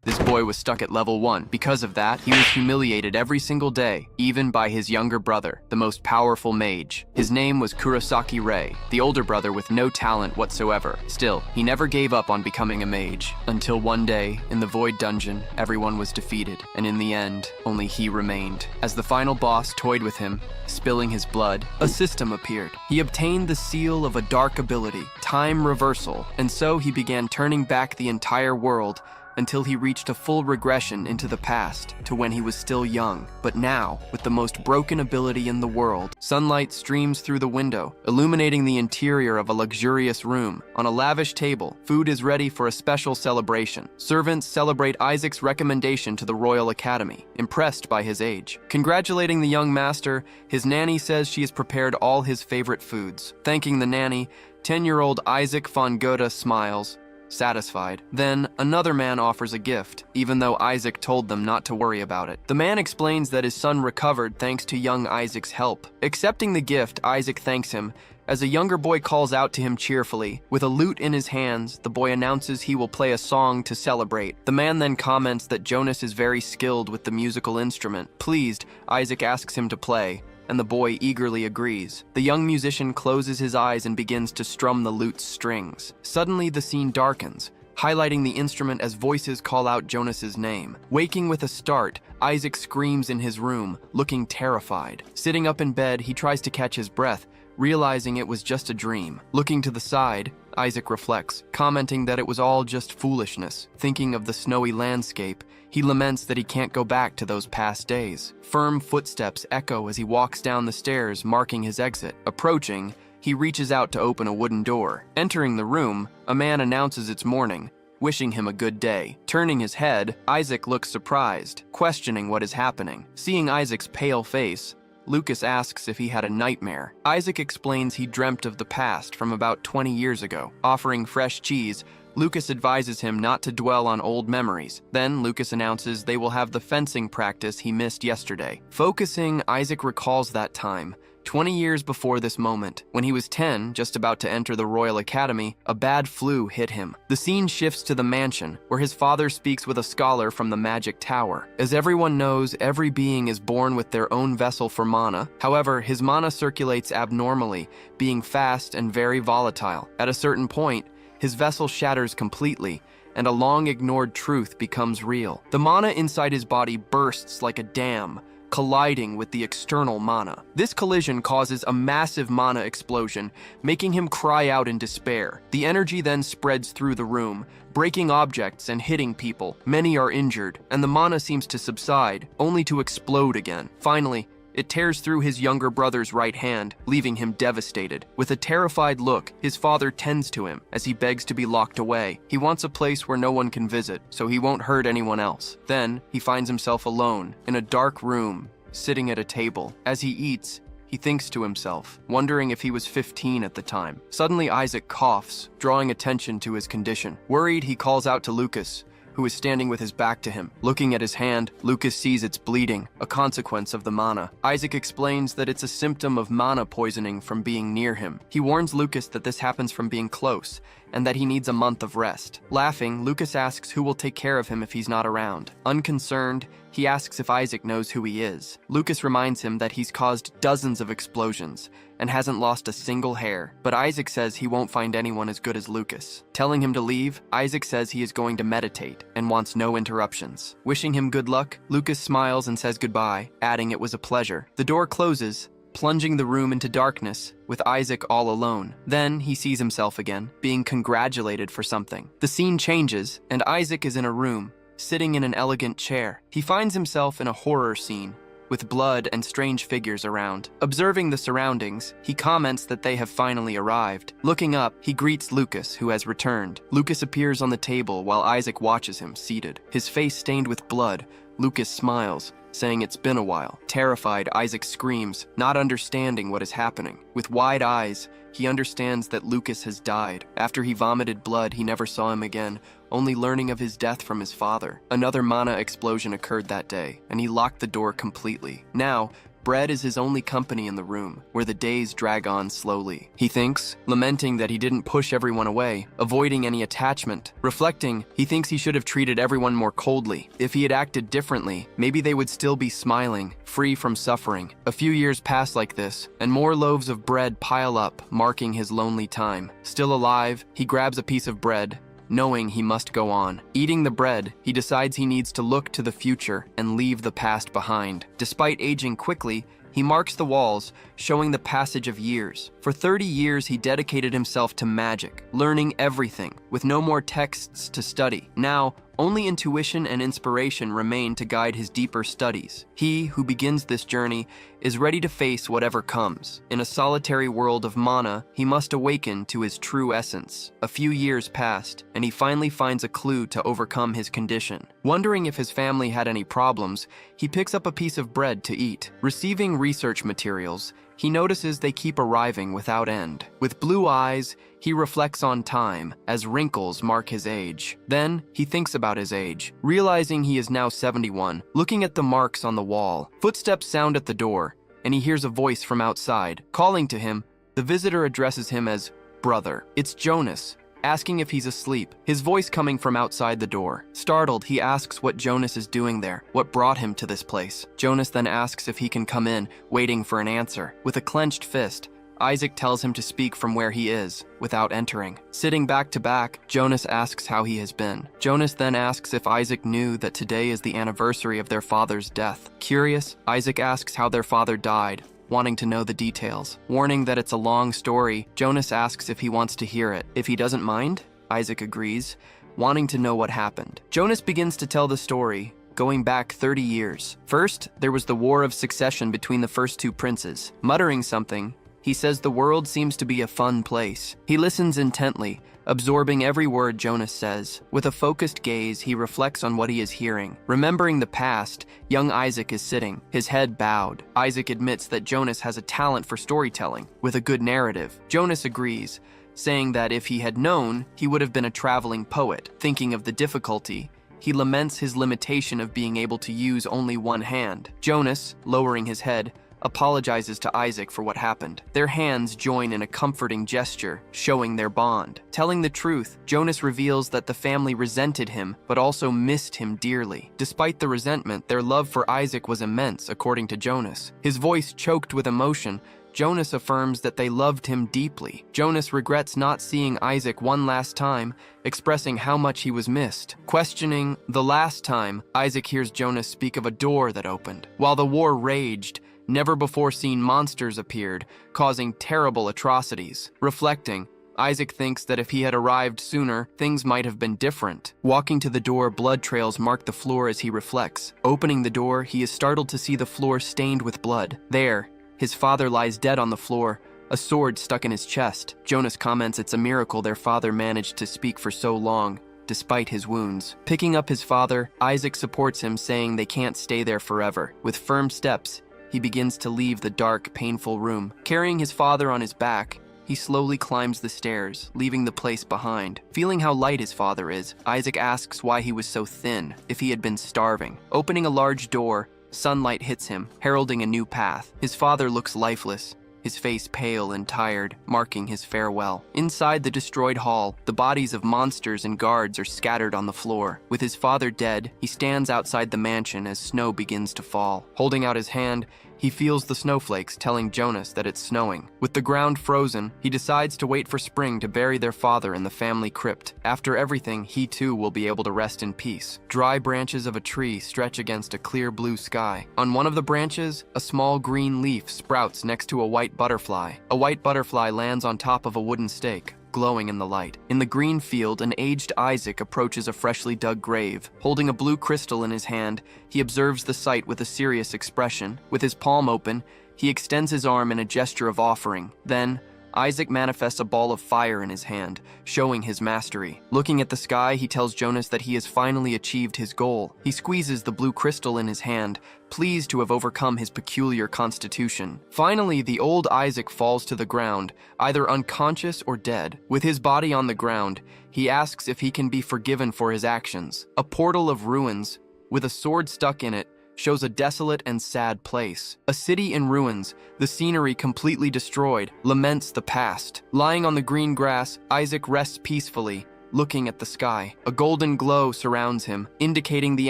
This boy was stuck at level 1. Because of that, he was humiliated every single day, even by his younger brother, the most powerful mage. His name was Kurosaki Rei, the older brother with no talent whatsoever. Still, he never gave up on becoming a mage, until one day, in the Void Dungeon, everyone was defeated, and in the end, only he remained. As the final boss toyed with him, spilling his blood, a system appeared. He obtained the seal of a dark ability, time reversal, and so he began turning back the entire world until he reached a full regression into the past, to when he was still young. But now, with the most broken ability in the world, sunlight streams through the window, illuminating the interior of a luxurious room. On a lavish table, food is ready for a special celebration. Servants celebrate Isaac's recommendation to the Royal Academy, impressed by his age. Congratulating the young master, his nanny says she has prepared all his favorite foods. Thanking the nanny, 10-year-old Isaac von Gotha smiles, satisfied. Then, another man offers a gift, even though Isaac told them not to worry about it. The man explains that his son recovered thanks to young Isaac's help. Accepting the gift, Isaac thanks him, as a younger boy calls out to him cheerfully. With a lute in his hands, the boy announces he will play a song to celebrate. The man then comments that Jonas is very skilled with the musical instrument. Pleased, Isaac asks him to play, and the boy eagerly agrees. The young musician closes his eyes and begins to strum the lute's strings. Suddenly, the scene darkens, highlighting the instrument as voices call out Jonas's name. Waking with a start, Isaac screams in his room, looking terrified. Sitting up in bed, he tries to catch his breath, realizing it was just a dream. Looking to the side, Isaac reflects, commenting that it was all just foolishness. Thinking of the snowy landscape, he laments that he can't go back to those past days. Firm footsteps echo as he walks down the stairs, marking his exit. Approaching, he reaches out to open a wooden door. Entering the room, a man announces it's morning, wishing him a good day. Turning his head, Isaac looks surprised, questioning what is happening. Seeing Isaac's pale face, Lucas asks if he had a nightmare. Isaac explains he dreamt of the past from about 20 years ago. Offering fresh cheese, Lucas advises him not to dwell on old memories. Then Lucas announces they will have the fencing practice he missed yesterday. Focusing, Isaac recalls that time, 20 years before this moment. When he was 10, just about to enter the Royal Academy, a bad flu hit him. The scene shifts to the mansion, where his father speaks with a scholar from the magic tower. As everyone knows, every being is born with their own vessel for mana. However, his mana circulates abnormally, being fast and very volatile. At a certain point, his vessel shatters completely, and a long-ignored truth becomes real. The mana inside his body bursts like a dam, colliding with the external mana. This collision causes a massive mana explosion, making him cry out in despair. The energy then spreads through the room, breaking objects and hitting people. Many are injured, and the mana seems to subside, only to explode again. Finally, it tears through his younger brother's right hand, leaving him devastated. With a terrified look, his father tends to him as he begs to be locked away. He wants a place where no one can visit, so he won't hurt anyone else. Then, he finds himself alone, in a dark room, sitting at a table. As he eats, he thinks to himself, wondering if he was 15 at the time. Suddenly, Isaac coughs, drawing attention to his condition. Worried, he calls out to Lucas, who is standing with his back to him. Looking at his hand, Lucas sees it's bleeding, a consequence of the mana. Isaac explains that it's a symptom of mana poisoning from being near him. He warns Lucas that this happens from being close, and that he needs a month of rest. Laughing, Lucas asks who will take care of him if he's not around. Unconcerned, he asks if Isaac knows who he is. Lucas reminds him that he's caused dozens of explosions and hasn't lost a single hair, but Isaac says he won't find anyone as good as Lucas. Telling him to leave, Isaac says he is going to meditate and wants no interruptions. Wishing him good luck, Lucas smiles and says goodbye, adding it was a pleasure. The door closes, plunging the room into darkness, with Isaac all alone. Then he sees himself again, being congratulated for something. The scene changes, and Isaac is in a room, sitting in an elegant chair. He finds himself in a horror scene, with blood and strange figures around. Observing the surroundings, he comments that they have finally arrived. Looking up, he greets Lucas, who has returned. Lucas appears on the table while Isaac watches him, seated. His face stained with blood, Lucas smiles, saying it's been a while. Terrified, Isaac screams, not understanding what is happening. With wide eyes, he understands that Lucas has died. After he vomited blood, he never saw him again, only learning of his death from his father. Another mana explosion occurred that day, and he locked the door completely. Now, Bread is his only company in the room, where the days drag on slowly. He thinks, lamenting that he didn't push everyone away, avoiding any attachment. Reflecting, he thinks he should have treated everyone more coldly. If he had acted differently, maybe they would still be smiling, free from suffering. A few years pass like this, and more loaves of bread pile up, marking his lonely time. Still alive, he grabs a piece of bread, knowing he must go on. Eating the bread, he decides he needs to look to the future and leave the past behind. Despite aging quickly, he marks the walls, showing the passage of years. For 30 years, he dedicated himself to magic, learning everything, with no more texts to study. Now, only intuition and inspiration remain to guide his deeper studies. He who begins this journey is ready to face whatever comes. In a solitary world of mana, he must awaken to his true essence. A few years passed, and he finally finds a clue to overcome his condition. Wondering if his family had any problems, he picks up a piece of bread to eat. Receiving research materials, he notices they keep arriving without end. With blue eyes, he reflects on time as wrinkles mark his age. Then, he thinks about his age, realizing he is now 71. Looking at the marks on the wall, footsteps sound at the door, and he hears a voice from outside. Calling to him, the visitor addresses him as brother. It's Jonas, asking if he's asleep, his voice coming from outside the door. Startled, he asks what Jonas is doing there, what brought him to this place. Jonas then asks if he can come in, waiting for an answer. With a clenched fist, Isaac tells him to speak from where he is, without entering. Sitting back to back, Jonas asks how he has been. Jonas then asks if Isaac knew that today is the anniversary of their father's death. Curious, Isaac asks how their father died, wanting to know the details. Warning that it's a long story, Jonas asks if he wants to hear it. If he doesn't mind, Isaac agrees, wanting to know what happened. Jonas begins to tell the story, going back 30 years. First, there was the War of Succession between the first two princes. Muttering something, he says the world seems to be a fun place. He listens intently, absorbing every word Jonas says. With a focused gaze, he reflects on what he is hearing. Remembering the past, young Isaac is sitting, his head bowed. Isaac admits that Jonas has a talent for storytelling, with a good narrative. Jonas agrees, saying that if he had known, he would have been a traveling poet. Thinking of the difficulty, he laments his limitation of being able to use only one hand. Jonas, lowering his head, apologizes to Isaac for what happened. Their hands join in a comforting gesture, showing their bond. Telling the truth, Jonas reveals that the family resented him, but also missed him dearly. Despite the resentment, their love for Isaac was immense, according to Jonas. His voice choked with emotion, Jonas affirms that they loved him deeply. Jonas regrets not seeing Isaac one last time, expressing how much he was missed. Questioning the last time, Isaac hears Jonas speak of a door that opened. While the war raged, never-before-seen monsters appeared, causing terrible atrocities. Reflecting, Isaac thinks that if he had arrived sooner, things might have been different. Walking to the door, blood trails mark the floor as he reflects. Opening the door, he is startled to see the floor stained with blood. There, his father lies dead on the floor, a sword stuck in his chest. Jonas comments it's a miracle their father managed to speak for so long, despite his wounds. Picking up his father, Isaac supports him, saying they can't stay there forever. With firm steps, he begins to leave the dark, painful room. Carrying his father on his back, he slowly climbs the stairs, leaving the place behind. Feeling how light his father is, Isaac asks why he was so thin, if he had been starving. Opening a large door, sunlight hits him, heralding a new path. His father looks lifeless, his face pale and tired, marking his farewell. Inside the destroyed hall, the bodies of monsters and guards are scattered on the floor. With his father dead, he stands outside the mansion as snow begins to fall. Holding out his hand, he feels the snowflakes, telling Jonas that it's snowing. With the ground frozen, he decides to wait for spring to bury their father in the family crypt. After everything, he too will be able to rest in peace. Dry branches of a tree stretch against a clear blue sky. On one of the branches, a small green leaf sprouts next to a white butterfly. A white butterfly lands on top of a wooden stake, glowing in the light. In the green field, an aged Isaac approaches a freshly dug grave. Holding a blue crystal in his hand, he observes the sight with a serious expression. With his palm open, he extends his arm in a gesture of offering. Then, Isaac manifests a ball of fire in his hand, showing his mastery. Looking at the sky, he tells Jonas that he has finally achieved his goal. He squeezes the blue crystal in his hand, pleased to have overcome his peculiar constitution. Finally, the old Isaac falls to the ground, either unconscious or dead. With his body on the ground, he asks if he can be forgiven for his actions. A portal of ruins, with a sword stuck in it, shows a desolate and sad place. A city in ruins, the scenery completely destroyed, laments the past. Lying on the green grass, Isaac rests peacefully, looking at the sky. A golden glow surrounds him, indicating the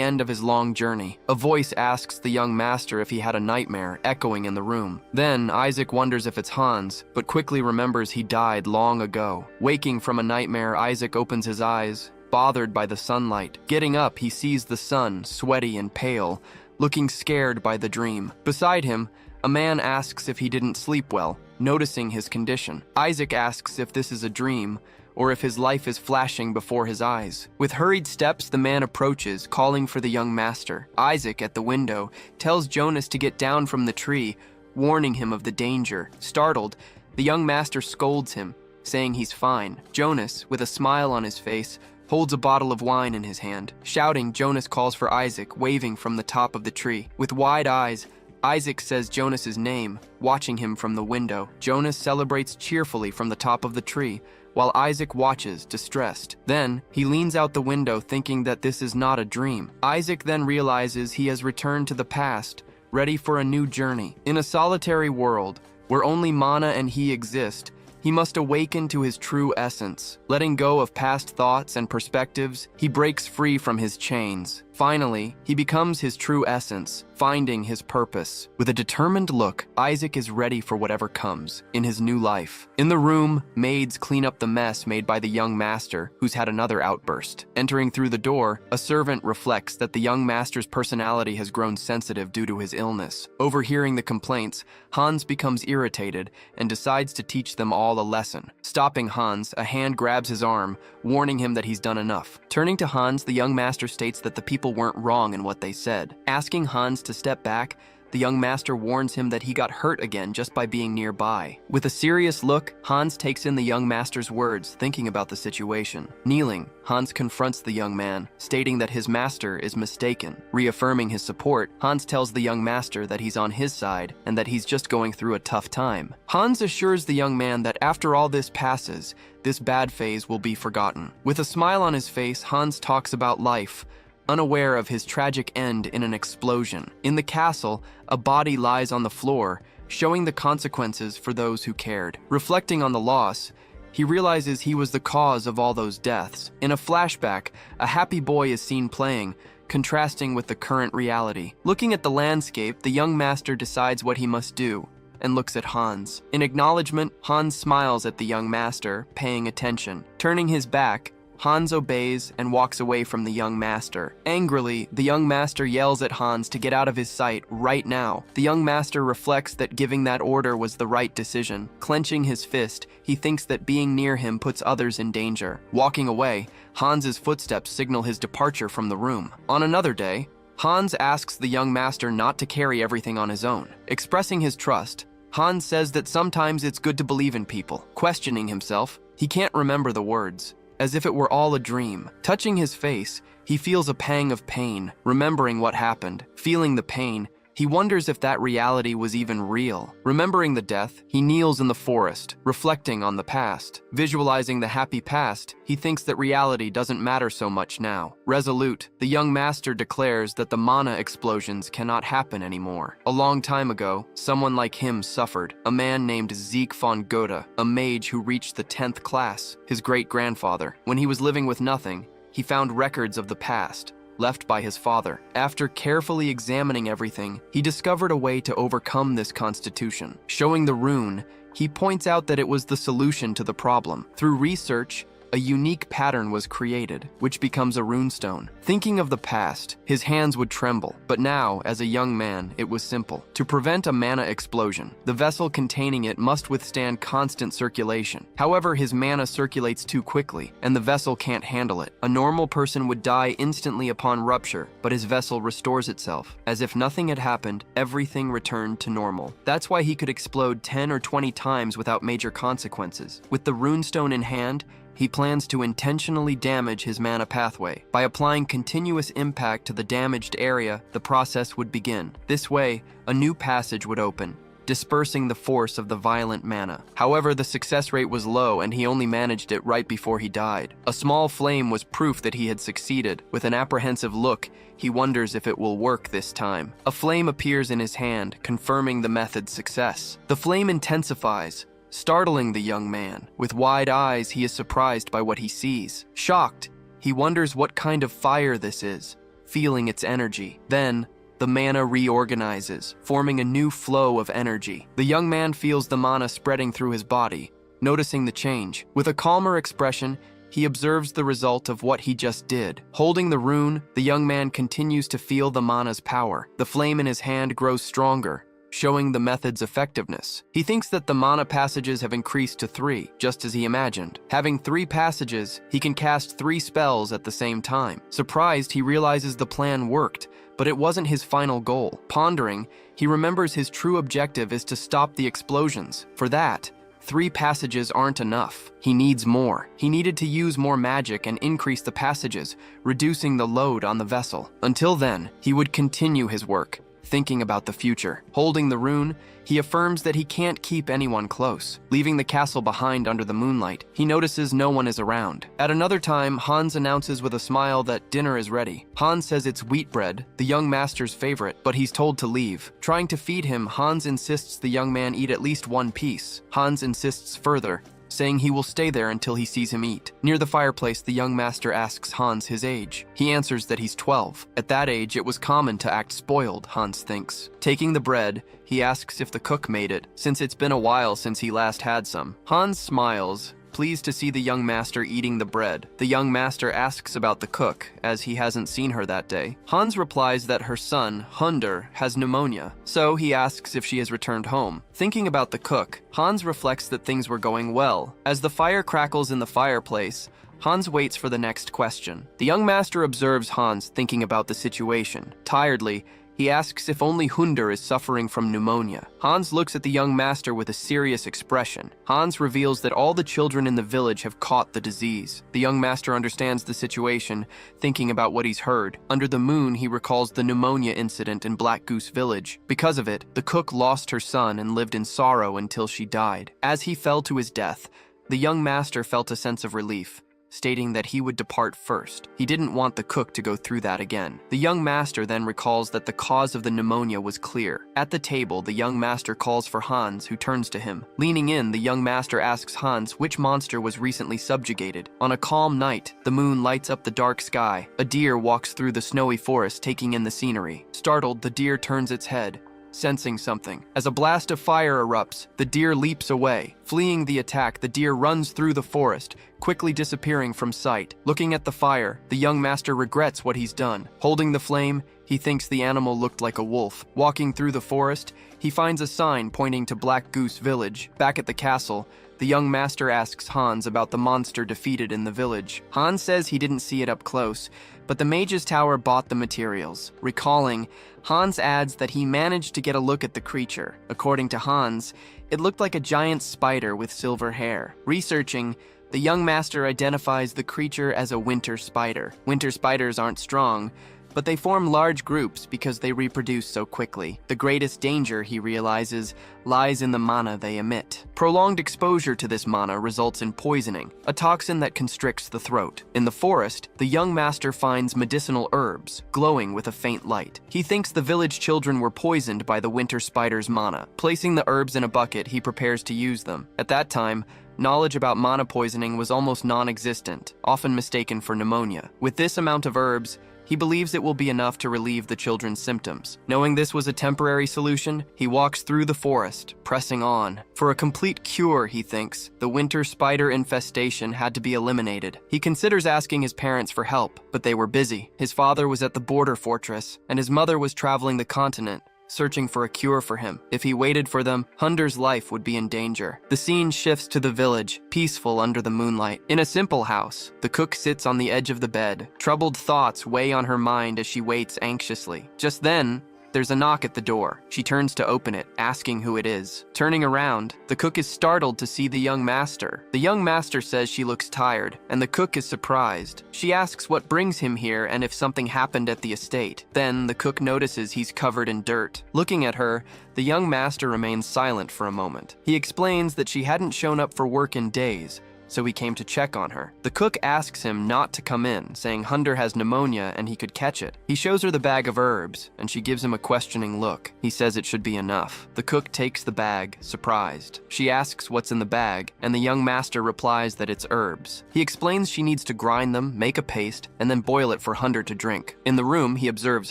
end of his long journey. A voice asks the young master if he had a nightmare, echoing in the room. Then, Isaac wonders if it's Hans, but quickly remembers he died long ago. Waking from a nightmare, Isaac opens his eyes, bothered by the sunlight. Getting up, he sees the sun, sweaty and pale, looking scared by the dream. Beside him, a man asks if he didn't sleep well, noticing his condition. Isaac asks if this is a dream, or if his life is flashing before his eyes. With hurried steps, the man approaches, calling for the young master. Isaac, at the window, tells Jonas to get down from the tree, warning him of the danger. Startled, the young master scolds him, saying he's fine. Jonas, with a smile on his face, holds a bottle of wine in his hand. Shouting, Jonas calls for Isaac, waving from the top of the tree. With wide eyes, Isaac says Jonas's name, watching him from the window. Jonas celebrates cheerfully from the top of the tree, while Isaac watches, distressed. Then, he leans out the window thinking that this is not a dream. Isaac then realizes he has returned to the past, ready for a new journey. In a solitary world, where only Mana and he exist, he must awaken to his true essence. Letting go of past thoughts and perspectives, he breaks free from his chains. Finally, he becomes his true essence, finding his purpose. With a determined look, Isaac is ready for whatever comes in his new life. In the room, maids clean up the mess made by the young master, who's had another outburst. Entering through the door, a servant reflects that the young master's personality has grown sensitive due to his illness. Overhearing the complaints, Hans becomes irritated and decides to teach them all a lesson. Stopping Hans, a hand grabs his arm, warning him that he's done enough. Turning to Hans, the young master states that the people weren't wrong in what they said. Asking Hans to step back, the young master warns him that he got hurt again just by being nearby. With a serious look, Hans takes in the young master's words, thinking about the situation. Kneeling, Hans confronts the young man, stating that his master is mistaken. Reaffirming his support, Hans tells the young master that he's on his side and that he's just going through a tough time. Hans assures the young man that after all this passes, this bad phase will be forgotten. With a smile on his face, Hans talks about life, unaware of his tragic end in an explosion. In the castle, a body lies on the floor, showing the consequences for those who cared. Reflecting on the loss, he realizes he was the cause of all those deaths. In a flashback, a happy boy is seen playing, contrasting with the current reality. Looking at the landscape, the young master decides what he must do, and looks at Hans. In acknowledgement, Hans smiles at the young master, paying attention. Turning his back, Hans obeys and walks away from the young master. Angrily, the young master yells at Hans to get out of his sight right now. The young master reflects that giving that order was the right decision. Clenching his fist, he thinks that being near him puts others in danger. Walking away, Hans's footsteps signal his departure from the room. On another day, Hans asks the young master not to carry everything on his own. Expressing his trust, Hans says that sometimes it's good to believe in people. Questioning himself, he can't remember the words, as if it were all a dream. Touching his face, he feels a pang of pain, remembering what happened. Feeling the pain, he wonders if that reality was even real. Remembering the death, he kneels in the forest, reflecting on the past. Visualizing the happy past, he thinks that reality doesn't matter so much now. Resolute, the young master declares that the mana explosions cannot happen anymore. A long time ago, someone like him suffered. A man named Zeke von Gotha, a mage who reached the 10th class, his great-grandfather. When he was living with nothing, he found records of the past, left by his father. After carefully examining everything, he discovered a way to overcome this constitution. Showing the rune, he points out that it was the solution to the problem. Through research, a unique pattern was created, which becomes a runestone. Thinking of the past, his hands would tremble, but now, as a young man, it was simple. To prevent a mana explosion, the vessel containing it must withstand constant circulation. However, his mana circulates too quickly, and the vessel can't handle it. A normal person would die instantly upon rupture, but his vessel restores itself. As if nothing had happened, everything returned to normal. That's why he could explode 10 or 20 times without major consequences. With the runestone in hand, he plans to intentionally damage his mana pathway. By applying continuous impact to the damaged area, the process would begin. This way, a new passage would open, dispersing the force of the violent mana. However, the success rate was low and he only managed it right before he died. A small flame was proof that he had succeeded. With an apprehensive look, he wonders if it will work this time. A flame appears in his hand, confirming the method's success. The flame intensifies, startling the young man. With wide eyes, he is surprised by what he sees. Shocked, he wonders what kind of fire this is, feeling its energy. Then, the mana reorganizes, forming a new flow of energy. The young man feels the mana spreading through his body, noticing the change. With a calmer expression, he observes the result of what he just did. Holding the rune, the young man continues to feel the mana's power. The flame in his hand grows stronger, showing the method's effectiveness. He thinks that the mana passages have increased to 3, just as he imagined. Having 3 passages, he can cast 3 spells at the same time. Surprised, he realizes the plan worked, but it wasn't his final goal. Pondering, he remembers his true objective is to stop the explosions. For that, 3 passages aren't enough. He needs more. He needed to use more magic and increase the passages, reducing the load on the vessel. Until then, he would continue his work, thinking about the future. Holding the rune, he affirms that he can't keep anyone close. Leaving the castle behind under the moonlight, he notices no one is around. At another time, Hans announces with a smile that dinner is ready. Hans says it's wheat bread, the young master's favorite, but he's told to leave. Trying to feed him, Hans insists the young man eat at least 1 piece. Hans insists further, saying he will stay there until he sees him eat. Near the fireplace, the young master asks Hans his age. He answers that he's 12. At that age, it was common to act spoiled, Hans thinks. Taking the bread, he asks if the cook made it, since it's been a while since he last had some. Hans smiles, pleased to see the young master eating the bread. The young master asks about the cook, as he hasn't seen her that day. Hans replies that her son, Hunder, has pneumonia, so he asks if she has returned home. Thinking about the cook, Hans reflects that things were going well. As the fire crackles in the fireplace, Hans waits for the next question. The young master observes Hans thinking about the situation. Tiredly, he asks if only Hunder is suffering from pneumonia. Hans looks at the young master with a serious expression. Hans reveals that all the children in the village have caught the disease. The young master understands the situation, thinking about what he's heard. Under the moon, he recalls the pneumonia incident in Black Goose Village. Because of it, the cook lost her son and lived in sorrow until she died. As he fell to his death, the young master felt a sense of relief, stating that he would depart first. He didn't want the cook to go through that again. The young master then recalls that the cause of the pneumonia was clear. At the table, the young master calls for Hans, who turns to him. Leaning in, the young master asks Hans which monster was recently subjugated. On a calm night, the moon lights up the dark sky. A deer walks through the snowy forest, taking in the scenery. Startled, the deer turns its head, sensing something. As a blast of fire erupts, the deer leaps away. Fleeing the attack, the deer runs through the forest, quickly disappearing from sight. Looking at the fire, the young master regrets what he's done. Holding the flame, he thinks the animal looked like a wolf. Walking through the forest, he finds a sign pointing to Black Goose Village. Back at the castle, the young master asks Hans about the monster defeated in the village. Hans says he didn't see it up close, but the mage's tower bought the materials. Recalling, Hans adds that he managed to get a look at the creature. According to Hans, it looked like a giant spider with silver hair. Researching, the young master identifies the creature as a winter spider. Winter spiders aren't strong, but they form large groups because they reproduce so quickly. The greatest danger, he realizes, lies in the mana they emit. Prolonged exposure to this mana results in poisoning, a toxin that constricts the throat. In the forest, the young master finds medicinal herbs, glowing with a faint light. He thinks the village children were poisoned by the winter spider's mana. Placing the herbs in a bucket, he prepares to use them. At that time, knowledge about mana poisoning was almost non-existent, often mistaken for pneumonia. With this amount of herbs, he believes it will be enough to relieve the children's symptoms. Knowing this was a temporary solution, he walks through the forest, pressing on. For a complete cure, he thinks, the winter spider infestation had to be eliminated. He considers asking his parents for help, but they were busy. His father was at the border fortress, and his mother was traveling the continent, searching for a cure for him. If he waited for them, Hunder's life would be in danger. The scene shifts to the village, peaceful under the moonlight. In a simple house, the cook sits on the edge of the bed. Troubled thoughts weigh on her mind as she waits anxiously. Just then, There's a knock at the door. She turns to open it, asking who it is. Turning around, the cook is startled to see the young master. The young master says she looks tired, and the cook is surprised. She asks what brings him here and if something happened at the estate. Then, the cook notices he's covered in dirt. Looking at her, the young master remains silent for a moment. He explains that she hadn't shown up for work in days, so he came to check on her. The cook asks him not to come in, saying Hunter has pneumonia and he could catch it. He shows her the bag of herbs, and she gives him a questioning look. He says it should be enough. The cook takes the bag, surprised. She asks what's in the bag, and the young master replies that it's herbs. He explains she needs to grind them, make a paste, and then boil it for Hunter to drink. In the room, he observes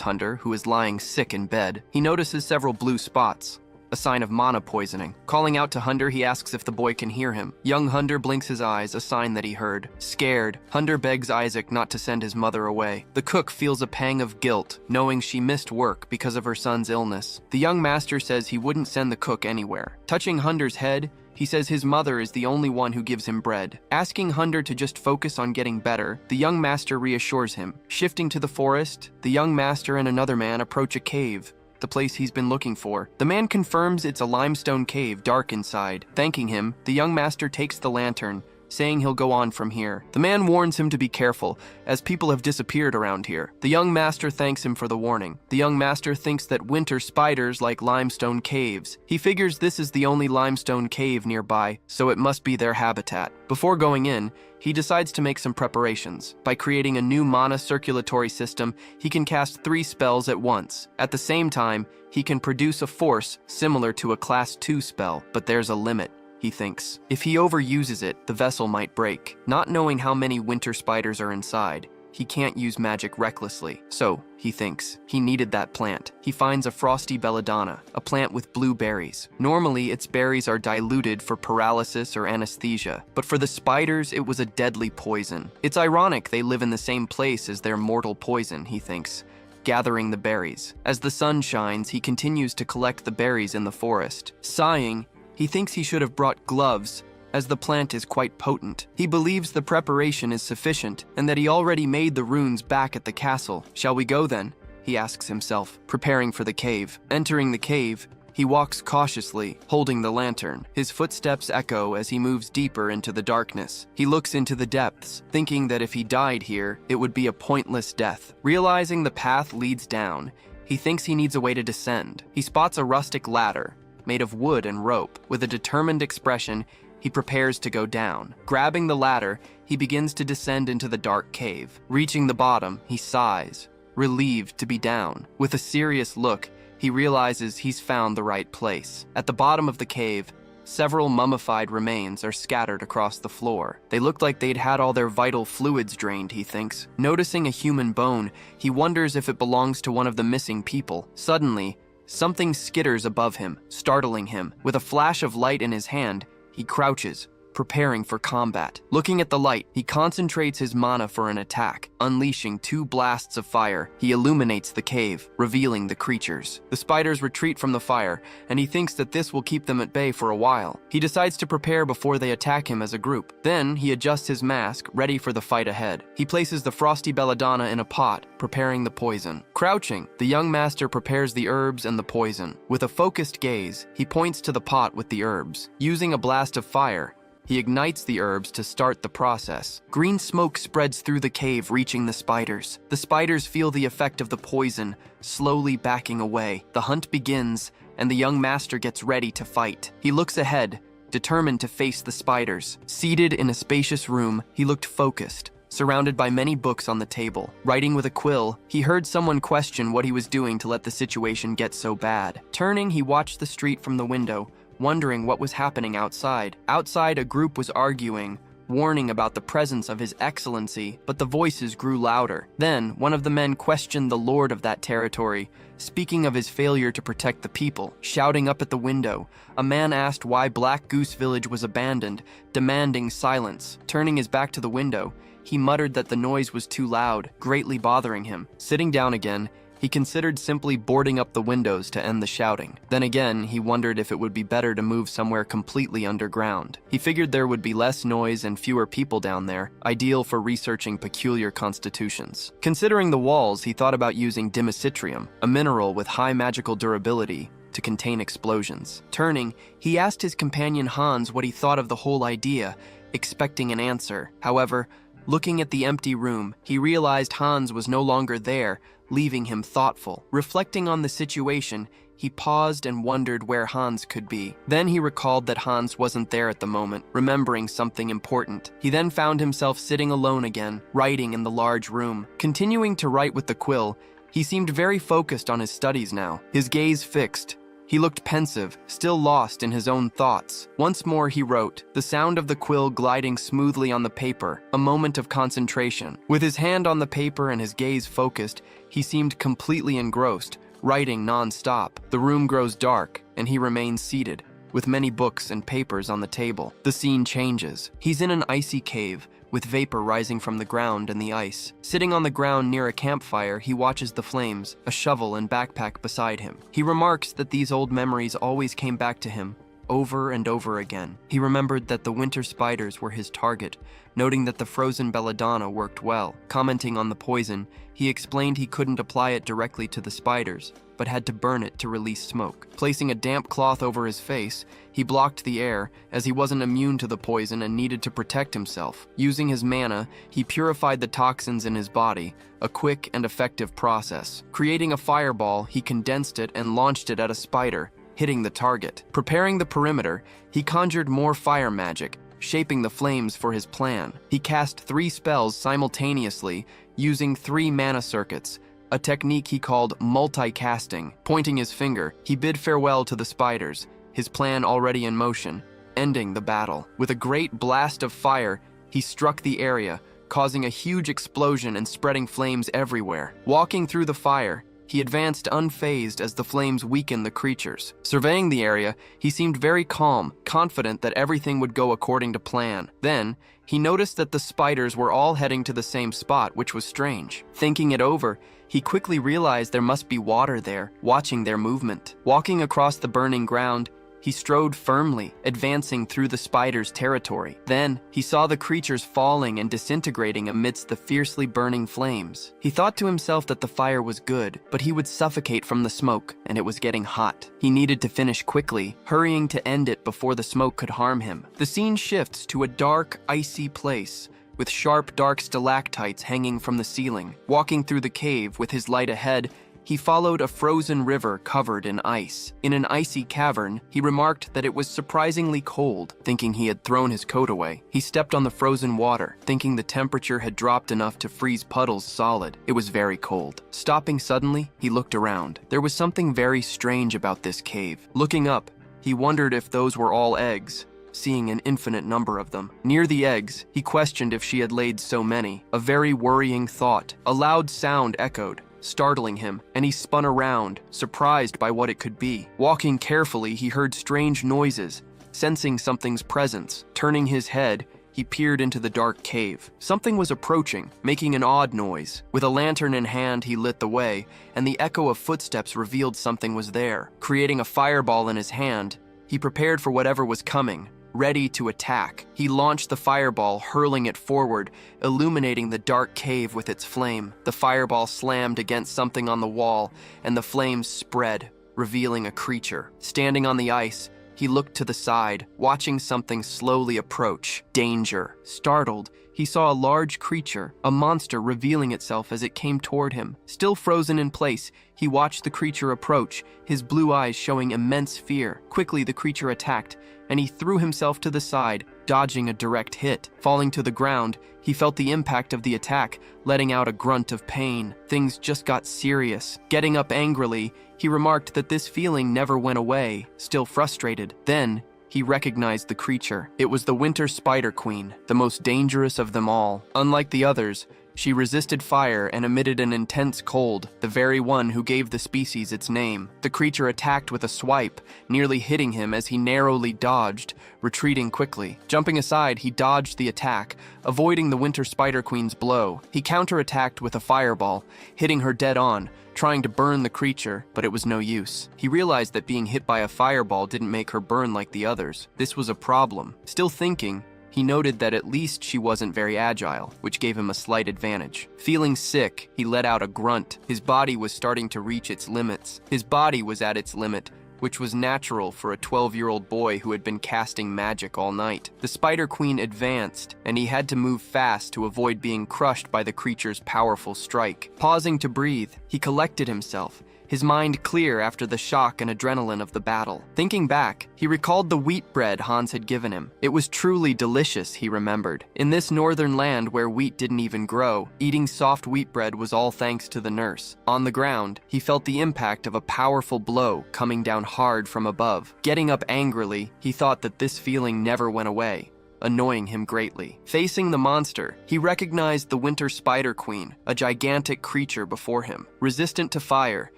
Hunter, who is lying sick in bed. He notices several blue spots, a sign of mana poisoning. Calling out to Hunter, he asks if the boy can hear him. Young Hunter blinks his eyes, a sign that he heard. Scared, Hunter begs Isaac not to send his mother away. The cook feels a pang of guilt, knowing she missed work because of her son's illness. The young master says he wouldn't send the cook anywhere. Touching Hunter's head, he says his mother is the only one who gives him bread. Asking Hunter to just focus on getting better, the young master reassures him. Shifting to the forest, the young master and another man approach a cave, the place he's been looking for. The man confirms it's a limestone cave, dark inside. Thanking him, the young master takes the lantern, saying he'll go on from here. The man warns him to be careful, as people have disappeared around here. The young master thanks him for the warning. The young master thinks that winter spiders like limestone caves. He figures this is the only limestone cave nearby, so it must be their habitat. Before going in, he decides to make some preparations. By creating a new mana circulatory system, he can cast 3 spells at once. At the same time, he can produce a force similar to a Class 2 spell, but there's a limit, he thinks. If he overuses it, the vessel might break. Not knowing how many winter spiders are inside, he can't use magic recklessly. So, he thinks, he needed that plant. He finds a frosty belladonna, a plant with blue berries. Normally, its berries are diluted for paralysis or anesthesia, but for the spiders, it was a deadly poison. It's ironic they live in the same place as their mortal poison, he thinks, gathering the berries. As the sun shines, he continues to collect the berries in the forest. Sighing, he thinks he should have brought gloves, as the plant is quite potent. He believes the preparation is sufficient, and that he already made the runes back at the castle. Shall we go then? He asks himself, preparing for the cave. Entering the cave, he walks cautiously, holding the lantern. His footsteps echo as he moves deeper into the darkness. He looks into the depths, thinking that if he died here, it would be a pointless death. Realizing the path leads down, he thinks he needs a way to descend. He spots a rustic ladder, made of wood and rope. With a determined expression, he prepares to go down. Grabbing the ladder, he begins to descend into the dark cave. Reaching the bottom, he sighs, relieved to be down. With a serious look, he realizes he's found the right place. At the bottom of the cave, several mummified remains are scattered across the floor. They look like they'd had all their vital fluids drained, he thinks. Noticing a human bone, he wonders if it belongs to one of the missing people. Suddenly, something skitters above him, startling him. With a flash of light in his hand, he crouches, preparing for combat. Looking at the light, he concentrates his mana for an attack. Unleashing 2 blasts of fire, he illuminates the cave, revealing the creatures. The spiders retreat from the fire, and he thinks that this will keep them at bay for a while. He decides to prepare before they attack him as a group. Then, he adjusts his mask, ready for the fight ahead. He places the frosty belladonna in a pot, preparing the poison. Crouching, the young master prepares the herbs and the poison. With a focused gaze, he points to the pot with the herbs. Using a blast of fire, he ignites the herbs to start the process. Green smoke spreads through the cave, reaching the spiders. The spiders feel the effect of the poison, slowly backing away. The hunt begins, and the young master gets ready to fight. He looks ahead, determined to face the spiders. Seated in a spacious room, he looked focused, surrounded by many books on the table. Writing with a quill, he heard someone question what he was doing to let the situation get so bad. Turning, he watched the street from the window, wondering what was happening outside. Outside, a group was arguing, warning about the presence of His Excellency, but the voices grew louder. Then, one of the men questioned the lord of that territory, speaking of his failure to protect the people. Shouting up at the window, a man asked why Black Goose Village was abandoned, demanding silence. Turning his back to the window, he muttered that the noise was too loud, greatly bothering him. Sitting down again, He considered simply boarding up the windows to end the shouting. Then again, he wondered if it would be better to move somewhere completely underground. He figured there would be less noise and fewer people down there, ideal for researching peculiar constitutions. Considering the walls, he thought about using dimicitrium, a mineral with high magical durability, to contain explosions. Turning, he asked his companion Hans what he thought of the whole idea, expecting an answer. However, looking at the empty room, he realized Hans was no longer there, leaving him thoughtful. Reflecting on the situation, he paused and wondered where Hans could be. Then he recalled that Hans wasn't there at the moment, remembering something important. He then found himself sitting alone again, writing in the large room. Continuing to write with the quill, he seemed very focused on his studies now, his gaze fixed. He looked pensive, still lost in his own thoughts. Once more he wrote, the sound of the quill gliding smoothly on the paper, a moment of concentration. With his hand on the paper and his gaze focused, he seemed completely engrossed, writing non-stop. The room grows dark, and he remains seated, with many books and papers on the table. The scene changes. He's in an icy cave, with vapor rising from the ground and the ice. Sitting on the ground near a campfire, he watches the flames, a shovel and backpack beside him. He remarks that these old memories always came back to him, over and over again. He remembered that the winter spiders were his target, noting that the frozen belladonna worked well. Commenting on the poison, he explained he couldn't apply it directly to the spiders, but had to burn it to release smoke. Placing a damp cloth over his face, he blocked the air, as he wasn't immune to the poison and needed to protect himself. Using his mana, he purified the toxins in his body, a quick and effective process. Creating a fireball, he condensed it and launched it at a spider, hitting the target. Preparing the perimeter, he conjured more fire magic, shaping the flames for his plan. He cast 3 spells simultaneously, using 3 mana circuits, a technique he called multicasting. Pointing his finger, he bid farewell to the spiders, his plan already in motion, ending the battle. With a great blast of fire, he struck the area, causing a huge explosion and spreading flames everywhere. Walking through the fire, he advanced unfazed as the flames weakened the creatures. Surveying the area, he seemed very calm, confident that everything would go according to plan. Then, he noticed that the spiders were all heading to the same spot, which was strange. Thinking it over, he quickly realized there must be water there, watching their movement. Walking across the burning ground, he strode firmly, advancing through the spiders' territory. Then, he saw the creatures falling and disintegrating amidst the fiercely burning flames. He thought to himself that the fire was good, but he would suffocate from the smoke, and it was getting hot. He needed to finish quickly, hurrying to end it before the smoke could harm him. The scene shifts to a dark, icy place, with sharp, dark stalactites hanging from the ceiling. Walking through the cave with his light ahead, he followed a frozen river covered in ice. In an icy cavern, he remarked that it was surprisingly cold. Thinking he had thrown his coat away, he stepped on the frozen water, thinking the temperature had dropped enough to freeze puddles solid. It was very cold. Stopping suddenly, he looked around. There was something very strange about this cave. Looking up, he wondered if those were all eggs, seeing an infinite number of them. Near the eggs, he questioned if she had laid so many. A very worrying thought. A loud sound echoed, startling him, and he spun around, surprised by what it could be. Walking carefully, he heard strange noises, sensing something's presence. Turning his head, he peered into the dark cave. Something was approaching, making an odd noise. With a lantern in hand, he lit the way, and the echo of footsteps revealed something was there. Creating a fireball in his hand, he prepared for whatever was coming. Ready to attack, he launched the fireball, hurling it forward, illuminating the dark cave with its flame. The fireball slammed against something on the wall, and the flames spread, revealing a creature. Standing on the ice, he looked to the side, watching something slowly approach. Danger. Startled, he saw a large creature, a monster revealing itself as it came toward him. Still frozen in place, he watched the creature approach, his blue eyes showing immense fear. Quickly, the creature attacked, and he threw himself to the side, dodging a direct hit. Falling to the ground, he felt the impact of the attack, letting out a grunt of pain. Things just got serious. Getting up angrily, he remarked that this feeling never went away, still frustrated. Then, he recognized the creature. It was the Winter Spider Queen, the most dangerous of them all. Unlike the others, she resisted fire and emitted an intense cold, the very one who gave the species its name. The creature attacked with a swipe, nearly hitting him as he narrowly dodged, retreating quickly. Jumping aside, he dodged the attack, avoiding the Winter Spider Queen's blow. He counterattacked with a fireball, hitting her dead on, trying to burn the creature, but it was no use. He realized that being hit by a fireball didn't make her burn like the others. This was a problem. Still thinking, he noted that at least she wasn't very agile, which gave him a slight advantage. Feeling sick, he let out a grunt. His body was starting to reach its limits. His body was at its limit, which was natural for a 12-year-old boy who had been casting magic all night. The Spider Queen advanced, and he had to move fast to avoid being crushed by the creature's powerful strike. Pausing to breathe, he collected himself, his mind clear after the shock and adrenaline of the battle. Thinking back, he recalled the wheat bread Hans had given him. It was truly delicious, he remembered. In this northern land where wheat didn't even grow, eating soft wheat bread was all thanks to the nurse. On the ground, he felt the impact of a powerful blow coming down hard from above. Getting up angrily, he thought that this feeling never went away, annoying him greatly. Facing the monster, he recognized the Winter Spider Queen, a gigantic creature before him. Resistant to fire,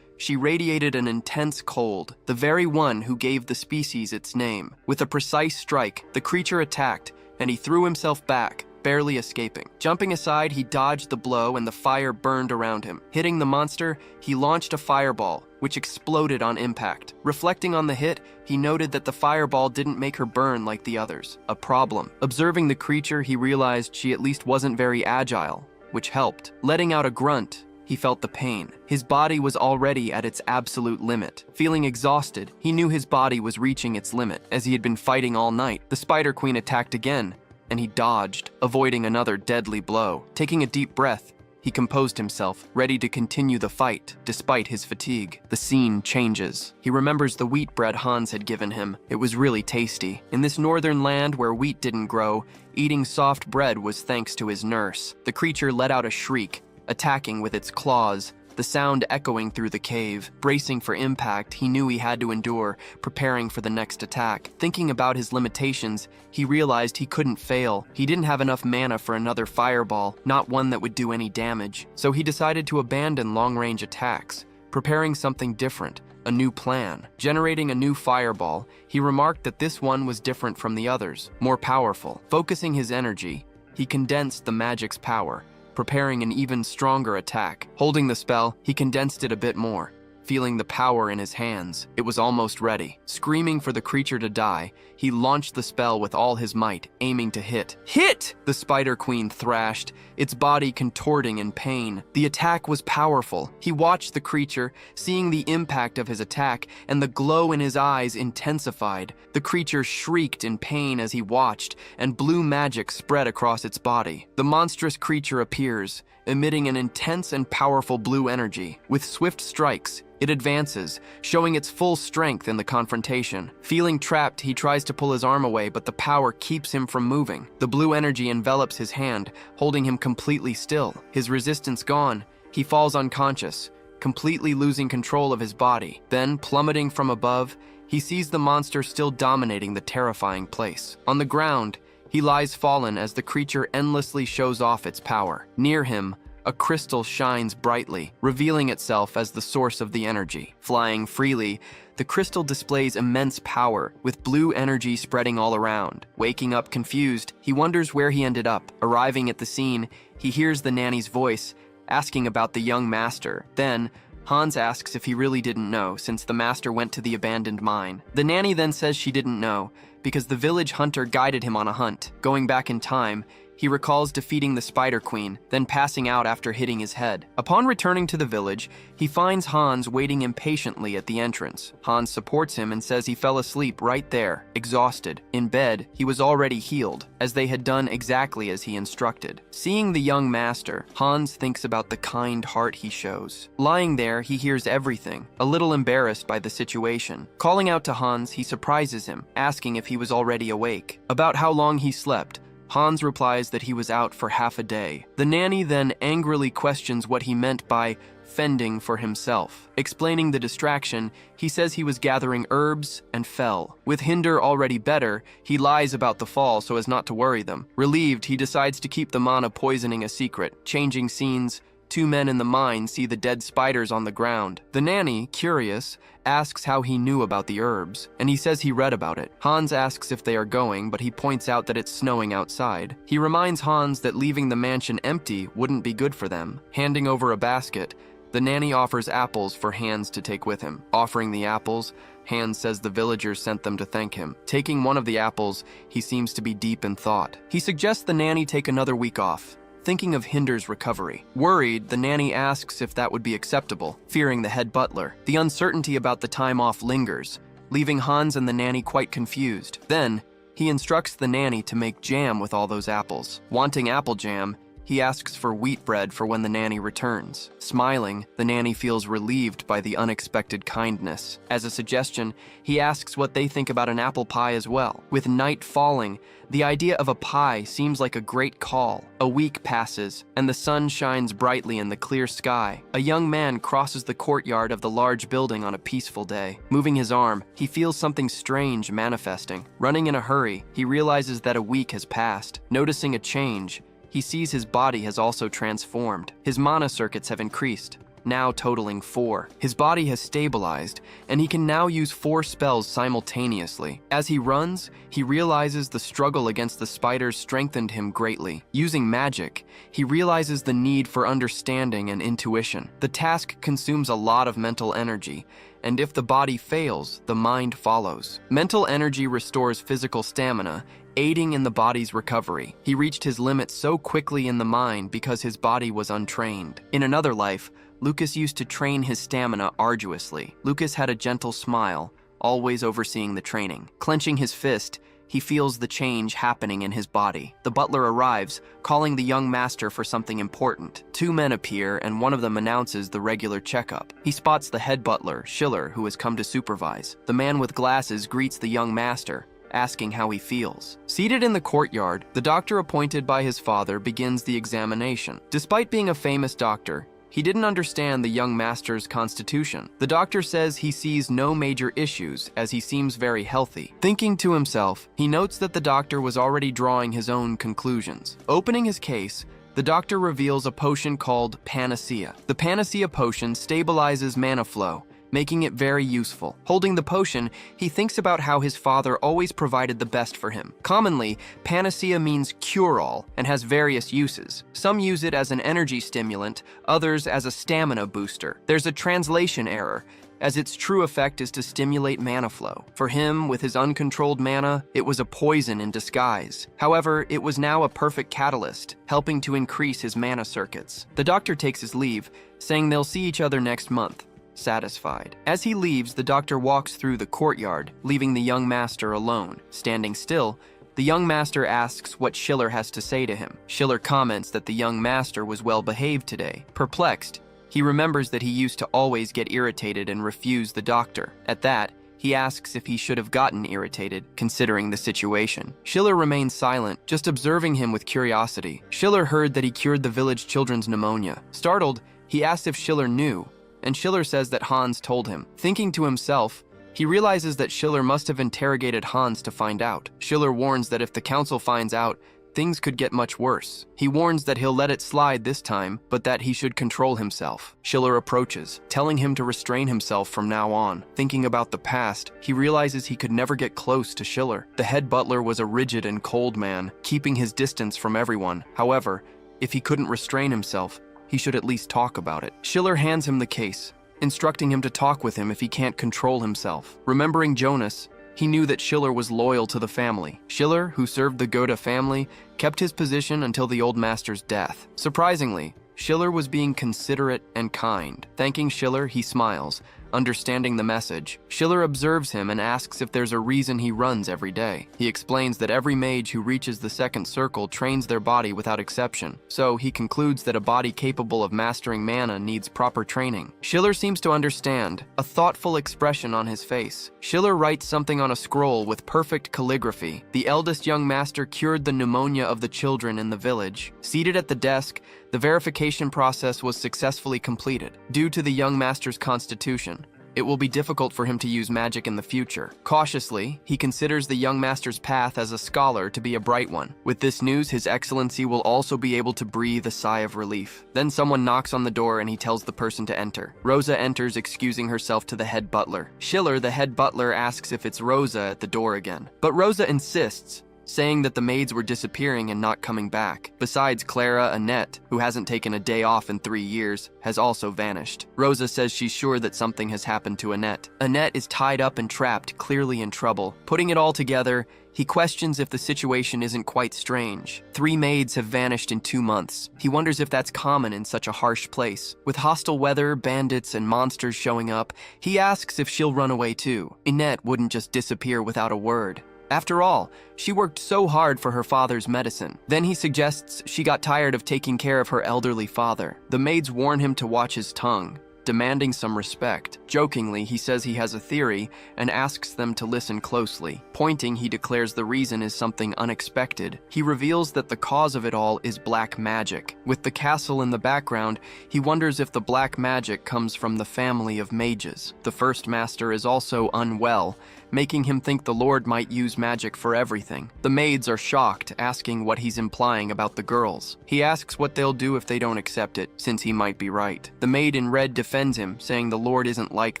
she radiated an intense cold, the very one who gave the species its name. With a precise strike, the creature attacked, and he threw himself back, barely escaping. Jumping aside, he dodged the blow and the fire burned around him. Hitting the monster, he launched a fireball, which exploded on impact. Reflecting on the hit, he noted that the fireball didn't make her burn like the others. A problem. Observing the creature, he realized she at least wasn't very agile, which helped. Letting out a grunt, he felt the pain. His body was already at its absolute limit. Feeling exhausted, he knew his body was reaching its limit. As he had been fighting all night, the Spider Queen attacked again, and he dodged, avoiding another deadly blow. Taking a deep breath, he composed himself, ready to continue the fight, despite his fatigue. The scene changes. He remembers the wheat bread Hans had given him. It was really tasty. In this northern land where wheat didn't grow, eating soft bread was thanks to his nurse. The creature let out a shriek, attacking with its claws, the sound echoing through the cave. Bracing for impact, he knew he had to endure, preparing for the next attack. Thinking about his limitations, he realized he couldn't fail. He didn't have enough mana for another fireball, not one that would do any damage. So he decided to abandon long-range attacks, preparing something different, a new plan. Generating a new fireball, he remarked that this one was different from the others, more powerful. Focusing his energy, he condensed the magic's power, preparing an even stronger attack. Holding the spell, he condensed it a bit more, feeling the power in his hands. It was almost ready. Screaming for the creature to die, he launched the spell with all his might, aiming to hit. Hit! The Spider Queen thrashed, its body contorting in pain. The attack was powerful. He watched the creature, seeing the impact of his attack, and the glow in his eyes intensified. The creature shrieked in pain as he watched, and blue magic spread across its body. The monstrous creature appears, emitting an intense and powerful blue energy. With swift strikes, it advances, showing its full strength in the confrontation. Feeling trapped, he tries to pull his arm away, but the power keeps him from moving. The blue energy envelops his hand, holding him completely still. His resistance gone, he falls unconscious, completely losing control of his body. Then, plummeting from above, he sees the monster still dominating the terrifying place. On the ground, he lies fallen as the creature endlessly shows off its power. Near him, a crystal shines brightly, revealing itself as the source of the energy. Flying freely, the crystal displays immense power, with blue energy spreading all around. Waking up confused, he wonders where he ended up. Arriving at the scene, he hears the nanny's voice, asking about the young master. Then, Hans asks if he really didn't know, since the master went to the abandoned mine. The nanny then says she didn't know, because the village hunter guided him on a hunt. Going back in time, he recalls defeating the Spider Queen, then passing out after hitting his head. Upon returning to the village, he finds Hans waiting impatiently at the entrance. Hans supports him and says he fell asleep right there, exhausted. In bed, he was already healed, as they had done exactly as he instructed. Seeing the young master, Hans thinks about the kind heart he shows. Lying there, he hears everything, a little embarrassed by the situation. Calling out to Hans, he surprises him, asking if he was already awake. About how long he slept, Hans replies that he was out for half a day. The nanny then angrily questions what he meant by fending for himself. Explaining the distraction, he says he was gathering herbs and fell. With Hinder already better, he lies about the fall so as not to worry them. Relieved, he decides to keep the mana poisoning a secret. Changing scenes, two men in the mine see the dead spiders on the ground. The nanny, curious, asks how he knew about the herbs, and he says he read about it. Hans asks if they are going, but he points out that it's snowing outside. He reminds Hans that leaving the mansion empty wouldn't be good for them. Handing over a basket, The nanny offers apples for Hans to take with him. Offering the apples, Hans says the villagers sent them to thank him. Taking one of the apples, he seems to be deep in thought. He suggests the nanny take another week off, thinking of Hinder's recovery. Worried, the nanny asks if that would be acceptable, fearing the head butler. The uncertainty about the time off lingers, leaving Hans and the nanny quite confused. Then, he instructs the nanny to make jam with all those apples. Wanting apple jam, he asks for wheat bread for when the nanny returns. Smiling, the nanny feels relieved by the unexpected kindness. As a suggestion, he asks what they think about an apple pie as well. With night falling, the idea of a pie seems like a great call. A week passes, and the sun shines brightly in the clear sky. A young man crosses the courtyard of the large building on a peaceful day. Moving his arm, he feels something strange manifesting. Running in a hurry, he realizes that a week has passed. Noticing a change, he sees his body has also transformed. His mana circuits have increased, now totaling 4. His body has stabilized, and he can now use 4 spells simultaneously. As he runs, he realizes the struggle against the spiders strengthened him greatly. Using magic, he realizes the need for understanding and intuition. The task consumes a lot of mental energy, and if the body fails, the mind follows. Mental energy restores physical stamina, aiding in the body's recovery. He reached his limit so quickly in the mind because his body was untrained. In another life, Lucas used to train his stamina arduously. Lucas had a gentle smile, always overseeing the training. Clenching his fist, he feels the change happening in his body. The butler arrives, calling the young master for something important. 2 men appear, and one of them announces the regular checkup. He spots the head butler, Schiller, who has come to supervise. The man with glasses greets the young master, asking how he feels. Seated in the courtyard, the doctor appointed by his father begins the examination. Despite being a famous doctor, he didn't understand the young master's constitution. The doctor says he sees no major issues as he seems very healthy. Thinking to himself, he notes that the doctor was already drawing his own conclusions. Opening his case, the doctor reveals a potion called Panacea. The Panacea potion stabilizes mana flow, making it very useful. Holding the potion, he thinks about how his father always provided the best for him. Commonly, Panacea means cure-all and has various uses. Some use it as an energy stimulant, others as a stamina booster. There's a translation error, as its true effect is to stimulate mana flow. For him, with his uncontrolled mana, it was a poison in disguise. However, it was now a perfect catalyst, helping to increase his mana circuits. The doctor takes his leave, saying they'll see each other next month. Satisfied. As he leaves, the doctor walks through the courtyard, leaving the young master alone. Standing still, the young master asks what Schiller has to say to him. Schiller comments that the young master was well behaved today. Perplexed, he remembers that he used to always get irritated and refuse the doctor. At that, he asks if he should have gotten irritated, considering the situation. Schiller remains silent, just observing him with curiosity. Schiller heard that he cured the village children's pneumonia. Startled, he asks if Schiller knew, and Schiller says that Hans told him. Thinking to himself, he realizes that Schiller must have interrogated Hans to find out. Schiller warns that if the council finds out, things could get much worse. He warns that he'll let it slide this time, but that he should control himself. Schiller approaches, telling him to restrain himself from now on. Thinking about the past, he realizes he could never get close to Schiller. The head butler was a rigid and cold man, keeping his distance from everyone. However, if he couldn't restrain himself, he should at least talk about it. Schiller hands him the case, instructing him to talk with him if he can't control himself. Remembering Jonas, he knew that Schiller was loyal to the family. Schiller, who served the Gotha family, kept his position until the old master's death. Surprisingly, Schiller was being considerate and kind. Thanking Schiller, he smiles, understanding the message. Schiller observes him and asks if there's a reason he runs every day. He explains that every mage who reaches the second circle trains their body without exception, so he concludes that a body capable of mastering mana needs proper training. Schiller seems to understand, a thoughtful expression on his face. Schiller writes something on a scroll with perfect calligraphy. The eldest young master cured the pneumonia of the children in the village. Seated at the desk, the verification process was successfully completed. Due to the young master's constitution, it will be difficult for him to use magic in the future. Cautiously, he considers the young master's path as a scholar to be a bright one. With this news, His Excellency will also be able to breathe a sigh of relief. Then someone knocks on the door and he tells the person to enter. Rosa enters, excusing herself to the head butler. Schiller, the head butler, asks if it's Rosa at the door again. But Rosa insists, saying that the maids were disappearing and not coming back. Besides Clara, Annette, who hasn't taken a day off in 3 years, has also vanished. Rosa says she's sure that something has happened to Annette. Annette is tied up and trapped, clearly in trouble. Putting it all together, he questions if the situation isn't quite strange. 3 maids have vanished in 2 months. He wonders if that's common in such a harsh place. With hostile weather, bandits, and monsters showing up, he asks if she'll run away too. Annette wouldn't just disappear without a word. After all, she worked so hard for her father's medicine. Then he suggests she got tired of taking care of her elderly father. The maids warn him to watch his tongue, demanding some respect. Jokingly, he says he has a theory and asks them to listen closely. Pointing, he declares the reason is something unexpected. He reveals that the cause of it all is black magic. With the castle in the background, he wonders if the black magic comes from the family of mages. The first master is also unwell, making him think the Lord might use magic for everything. The maids are shocked, asking what he's implying about the girls. He asks what they'll do if they don't accept it, since he might be right. The maid in red defends him, saying the Lord isn't like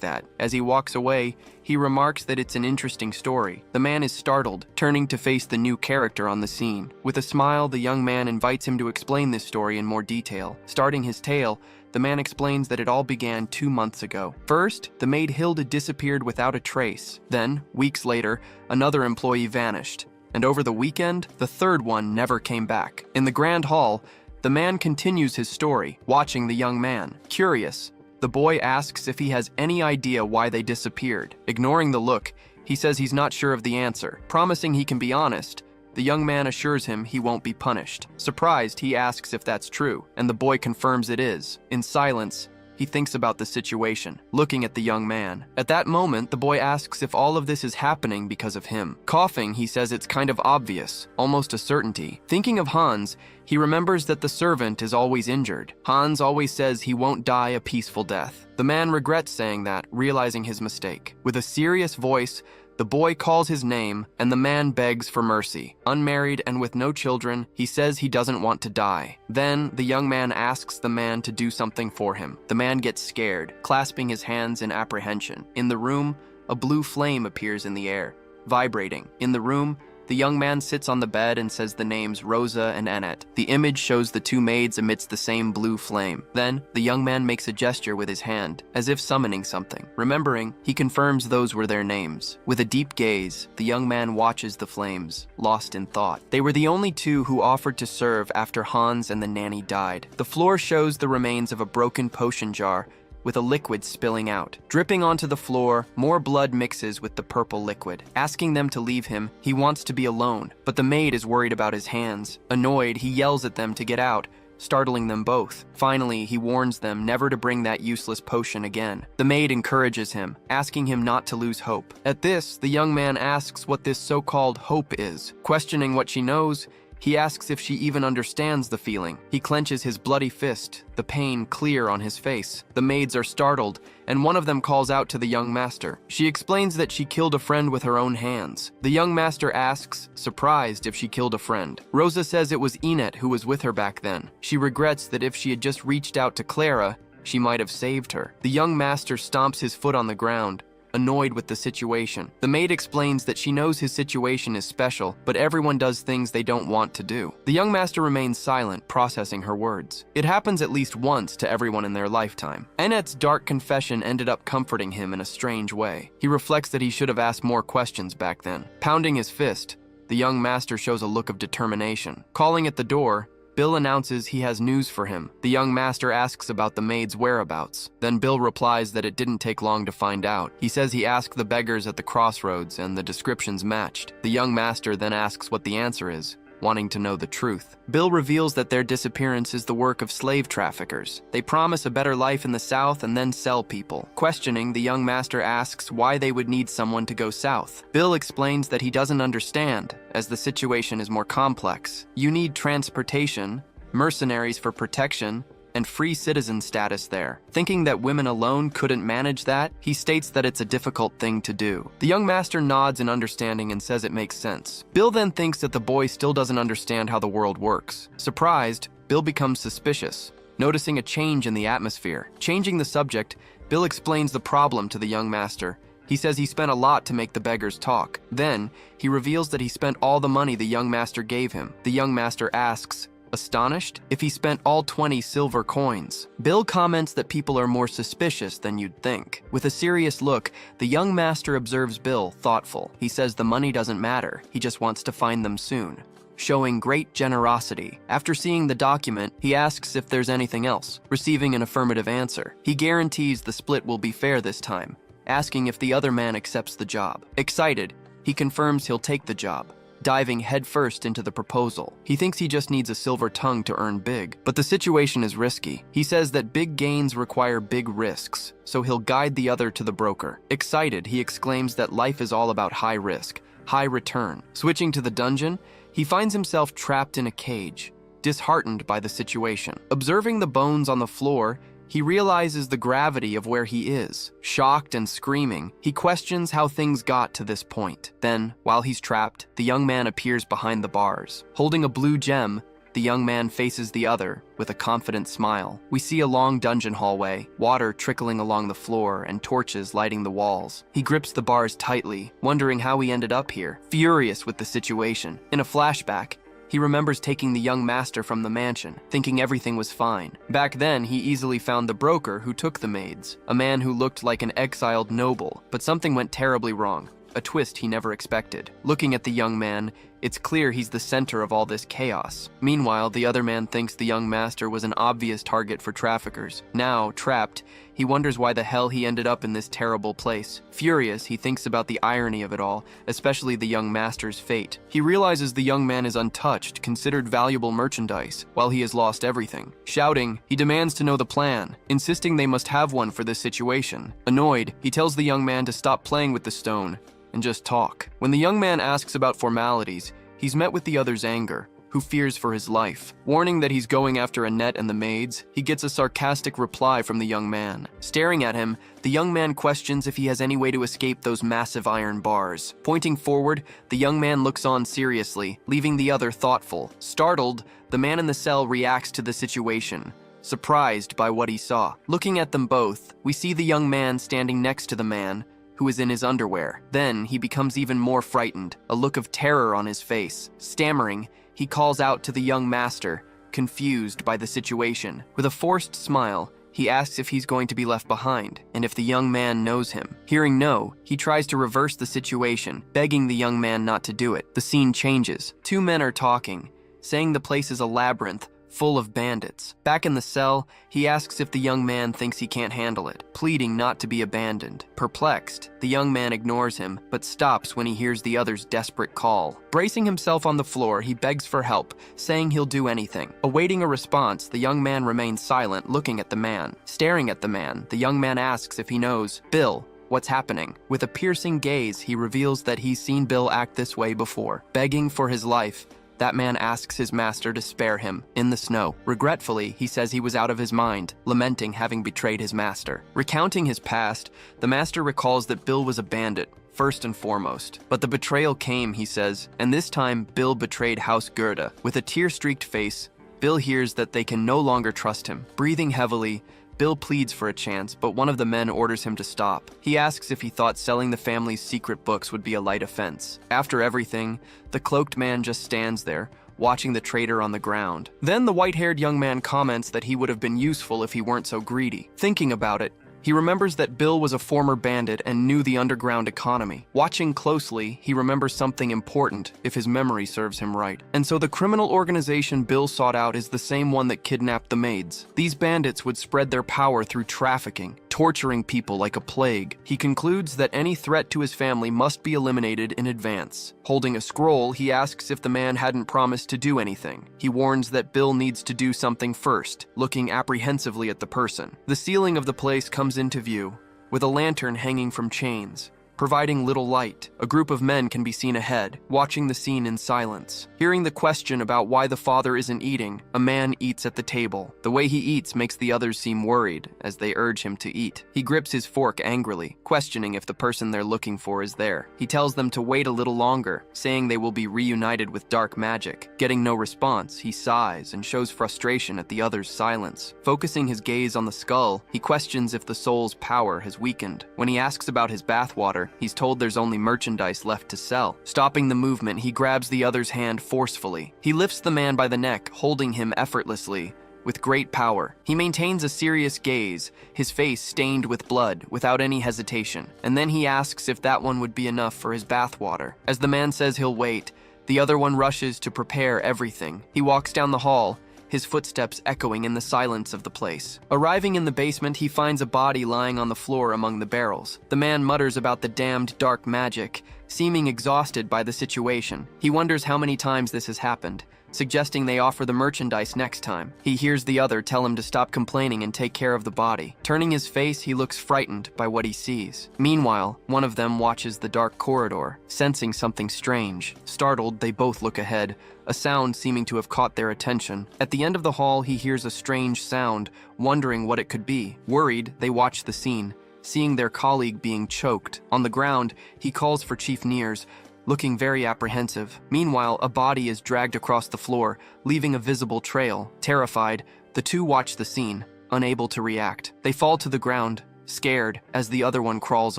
that. As he walks away, he remarks that it's an interesting story. The man is startled, turning to face the new character on the scene. With a smile, the young man invites him to explain this story in more detail. Starting his tale, the man explains that it all began 2 months ago. First, the maid Hilda disappeared without a trace. Then, weeks later, another employee vanished. And over the weekend, the third one never came back. In the grand hall, the man continues his story, watching the young man. Curious, the boy asks if he has any idea why they disappeared. Ignoring the look, he says he's not sure of the answer. Promising he can be honest, the young man assures him he won't be punished. Surprised, he asks if that's true, and the boy confirms it is. In silence, he thinks about the situation, looking at the young man. At that moment, the boy asks if all of this is happening because of him. Coughing, he says it's kind of obvious, almost a certainty. Thinking of Hans, he remembers that the servant is always injured. Hans always says he won't die a peaceful death. The man regrets saying that, realizing his mistake. With a serious voice, the boy calls his name, and the man begs for mercy. Unmarried and with no children, he says he doesn't want to die. Then, the young man asks the man to do something for him. The man gets scared, clasping his hands in apprehension. In the room, a blue flame appears in the air, vibrating. In the room, the young man sits on the bed and says the names Rosa and Annette. The image shows the 2 maids amidst the same blue flame. Then, the young man makes a gesture with his hand, as if summoning something. Remembering, he confirms those were their names. With a deep gaze, the young man watches the flames, lost in thought. They were the only 2 who offered to serve after Hans and the nanny died. The floor shows the remains of a broken potion jar, with a liquid spilling out. Dripping onto the floor, more blood mixes with the purple liquid. Asking them to leave him, he wants to be alone, but the maid is worried about his hands. Annoyed, he yells at them to get out, startling them both. Finally, he warns them never to bring that useless potion again. The maid encourages him, asking him not to lose hope. At this, the young man asks what this so-called hope is. Questioning what she knows, he asks if she even understands the feeling. He clenches his bloody fist, the pain clear on his face. The maids are startled, and one of them calls out to the young master. She explains that she killed a friend with her own hands. The young master asks, surprised, if she killed a friend. Rosa says it was Enette who was with her back then. She regrets that if she had just reached out to Clara, she might have saved her. The young master stomps his foot on the ground, annoyed with the situation. The maid explains that she knows his situation is special, but everyone does things they don't want to do. The young master remains silent, processing her words. It happens at least once to everyone in their lifetime. Annette's dark confession ended up comforting him in a strange way. He reflects that he should have asked more questions back then. Pounding his fist, the young master shows a look of determination. Calling at the door, Bill announces he has news for him. The young master asks about the maid's whereabouts. Then Bill replies that it didn't take long to find out. He says he asked the beggars at the crossroads and the descriptions matched. The young master then asks what the answer is, wanting to know the truth. Bill reveals that their disappearance is the work of slave traffickers. They promise a better life in the South and then sell people. Questioning, the young master asks why they would need someone to go south. Bill explains that he doesn't understand, as the situation is more complex. You need transportation, mercenaries for protection, and free citizen status there. Thinking that women alone couldn't manage that, he states that it's a difficult thing to do. The young master nods in understanding and says it makes sense. Bill then thinks that the boy still doesn't understand how the world works. Surprised, Bill becomes suspicious, noticing a change in the atmosphere. Changing the subject, Bill explains the problem to the young master. He He says he spent a lot to make the beggars talk. Then, he reveals that he spent all the money the young master gave him. The young master asks, astonished, if he spent all 20 silver coins. Bill comments that people are more suspicious than you'd think. With a serious look, the young master observes Bill, thoughtful. He says the money doesn't matter, he just wants to find them soon, showing great generosity. After seeing the document, he asks if there's anything else, receiving an affirmative answer. He guarantees the split will be fair this time, asking if the other man accepts the job. Excited, he confirms he'll take the job, diving headfirst into the proposal. He thinks he just needs a silver tongue to earn big, but the situation is risky. He says that big gains require big risks, so he'll guide the other to the broker. Excited, he exclaims that life is all about high risk, high return. Switching to the dungeon, he finds himself trapped in a cage, disheartened by the situation. Observing the bones on the floor, he realizes the gravity of where he is. Shocked and screaming, he questions how things got to this point. Then, while he's trapped, the young man appears behind the bars. Holding a blue gem, the young man faces the other with a confident smile. We see a long dungeon hallway, water trickling along the floor and torches lighting the walls. He grips the bars tightly, wondering how he ended up here, furious with the situation. In a flashback, he remembers taking the young master from the mansion, thinking everything was fine. Back then, he easily found the broker who took the maids, a man who looked like an exiled noble, but something went terribly wrong, a twist he never expected. Looking at the young man, it's clear he's the center of all this chaos. Meanwhile, the other man thinks the young master was an obvious target for traffickers. Now, trapped, he wonders why the hell he ended up in this terrible place. Furious, he thinks about the irony of it all, especially the young master's fate. He realizes the young man is untouched, considered valuable merchandise, while he has lost everything. Shouting, he demands to know the plan, insisting they must have one for this situation. Annoyed, he tells the young man to stop playing with the stone and just talk. When the young man asks about formalities, he's met with the other's anger, who fears for his life. Warning that he's going after Annette and the maids, he gets a sarcastic reply from the young man. Staring at him, the young man questions if he has any way to escape those massive iron bars. Pointing forward, the young man looks on seriously, leaving the other thoughtful. Startled, the man in the cell reacts to the situation, surprised by what he saw. Looking at them both, we see the young man standing next to the man, who is in his underwear. Then he becomes even more frightened, a look of terror on his face. Stammering, he calls out to the young master, confused by the situation. With a forced smile, he asks if he's going to be left behind, and if the young man knows him. Hearing no, he tries to reverse the situation, begging the young man not to do it. The scene changes. Two men are talking, saying the place is a labyrinth, full of bandits. Back in the cell, he asks if the young man thinks he can't handle it, pleading not to be abandoned. Perplexed, the young man ignores him, but stops when he hears the other's desperate call. Bracing himself on the floor, he begs for help, saying he'll do anything. Awaiting a response, the young man remains silent, looking at the man. Staring at the man, the young man asks if he knows. Bill, what's happening? With a piercing gaze, he reveals that he's seen Bill act this way before. Begging for his life, that man asks his master to spare him in the snow. Regretfully, he says he was out of his mind, lamenting having betrayed his master. Recounting his past, the master recalls that Bill was a bandit, first and foremost. But the betrayal came, he says, and this time Bill betrayed House Gerda. With a tear-streaked face, Bill hears that they can no longer trust him. Breathing heavily, Bill pleads for a chance, but one of the men orders him to stop. He asks if he thought selling the family's secret books would be a light offense. After everything, the cloaked man just stands there, watching the traitor on the ground. Then the white-haired young man comments that he would have been useful if he weren't so greedy. Thinking about it, he remembers that Bill was a former bandit and knew the underground economy. Watching closely, he remembers something important, if his memory serves him right. And so the criminal organization Bill sought out is the same one that kidnapped the maids. These bandits would spread their power through trafficking, torturing people like a plague. He concludes that any threat to his family must be eliminated in advance. Holding a scroll, he asks if the man hadn't promised to do anything. He warns that Bill needs to do something first, looking apprehensively at the person. The ceiling of the place comes into view, with a lantern hanging from chains, providing little light. A group of men can be seen ahead, watching the scene in silence. Hearing the question about why the father isn't eating, a man eats at the table. The way he eats makes the others seem worried as they urge him to eat. He grips his fork angrily, questioning if the person they're looking for is there. He tells them to wait a little longer, saying they will be reunited with dark magic. Getting no response, he sighs and shows frustration at the other's silence. Focusing his gaze on the skull, he questions if the soul's power has weakened. When he asks about his bathwater, he's told there's only merchandise left to sell. Stopping the movement, he grabs the other's hand forcefully. He lifts the man by the neck, holding him effortlessly. With great power, he maintains a serious gaze, his face stained with blood, without any hesitation. And then he asks if that one would be enough for his bathwater. As the man says he'll wait, the other one rushes to prepare everything. He walks down the hall, his footsteps echoing in the silence of the place. Arriving in the basement, he finds a body lying on the floor among the barrels. The man mutters about the damned dark magic, seeming exhausted by the situation. He wonders how many times this has happened, suggesting they offer the merchandise next time. He hears the other tell him to stop complaining and take care of the body. Turning his face, he looks frightened by what he sees. Meanwhile, one of them watches the dark corridor, sensing something strange. Startled, they both look ahead, a sound seeming to have caught their attention. At the end of the hall, he hears a strange sound, wondering what it could be. Worried, they watch the scene, seeing their colleague being choked. On the ground, he calls for Chief Nears, looking very apprehensive. Meanwhile, a body is dragged across the floor, leaving a visible trail. Terrified, the two watch the scene, unable to react. They fall to the ground, scared, as the other one crawls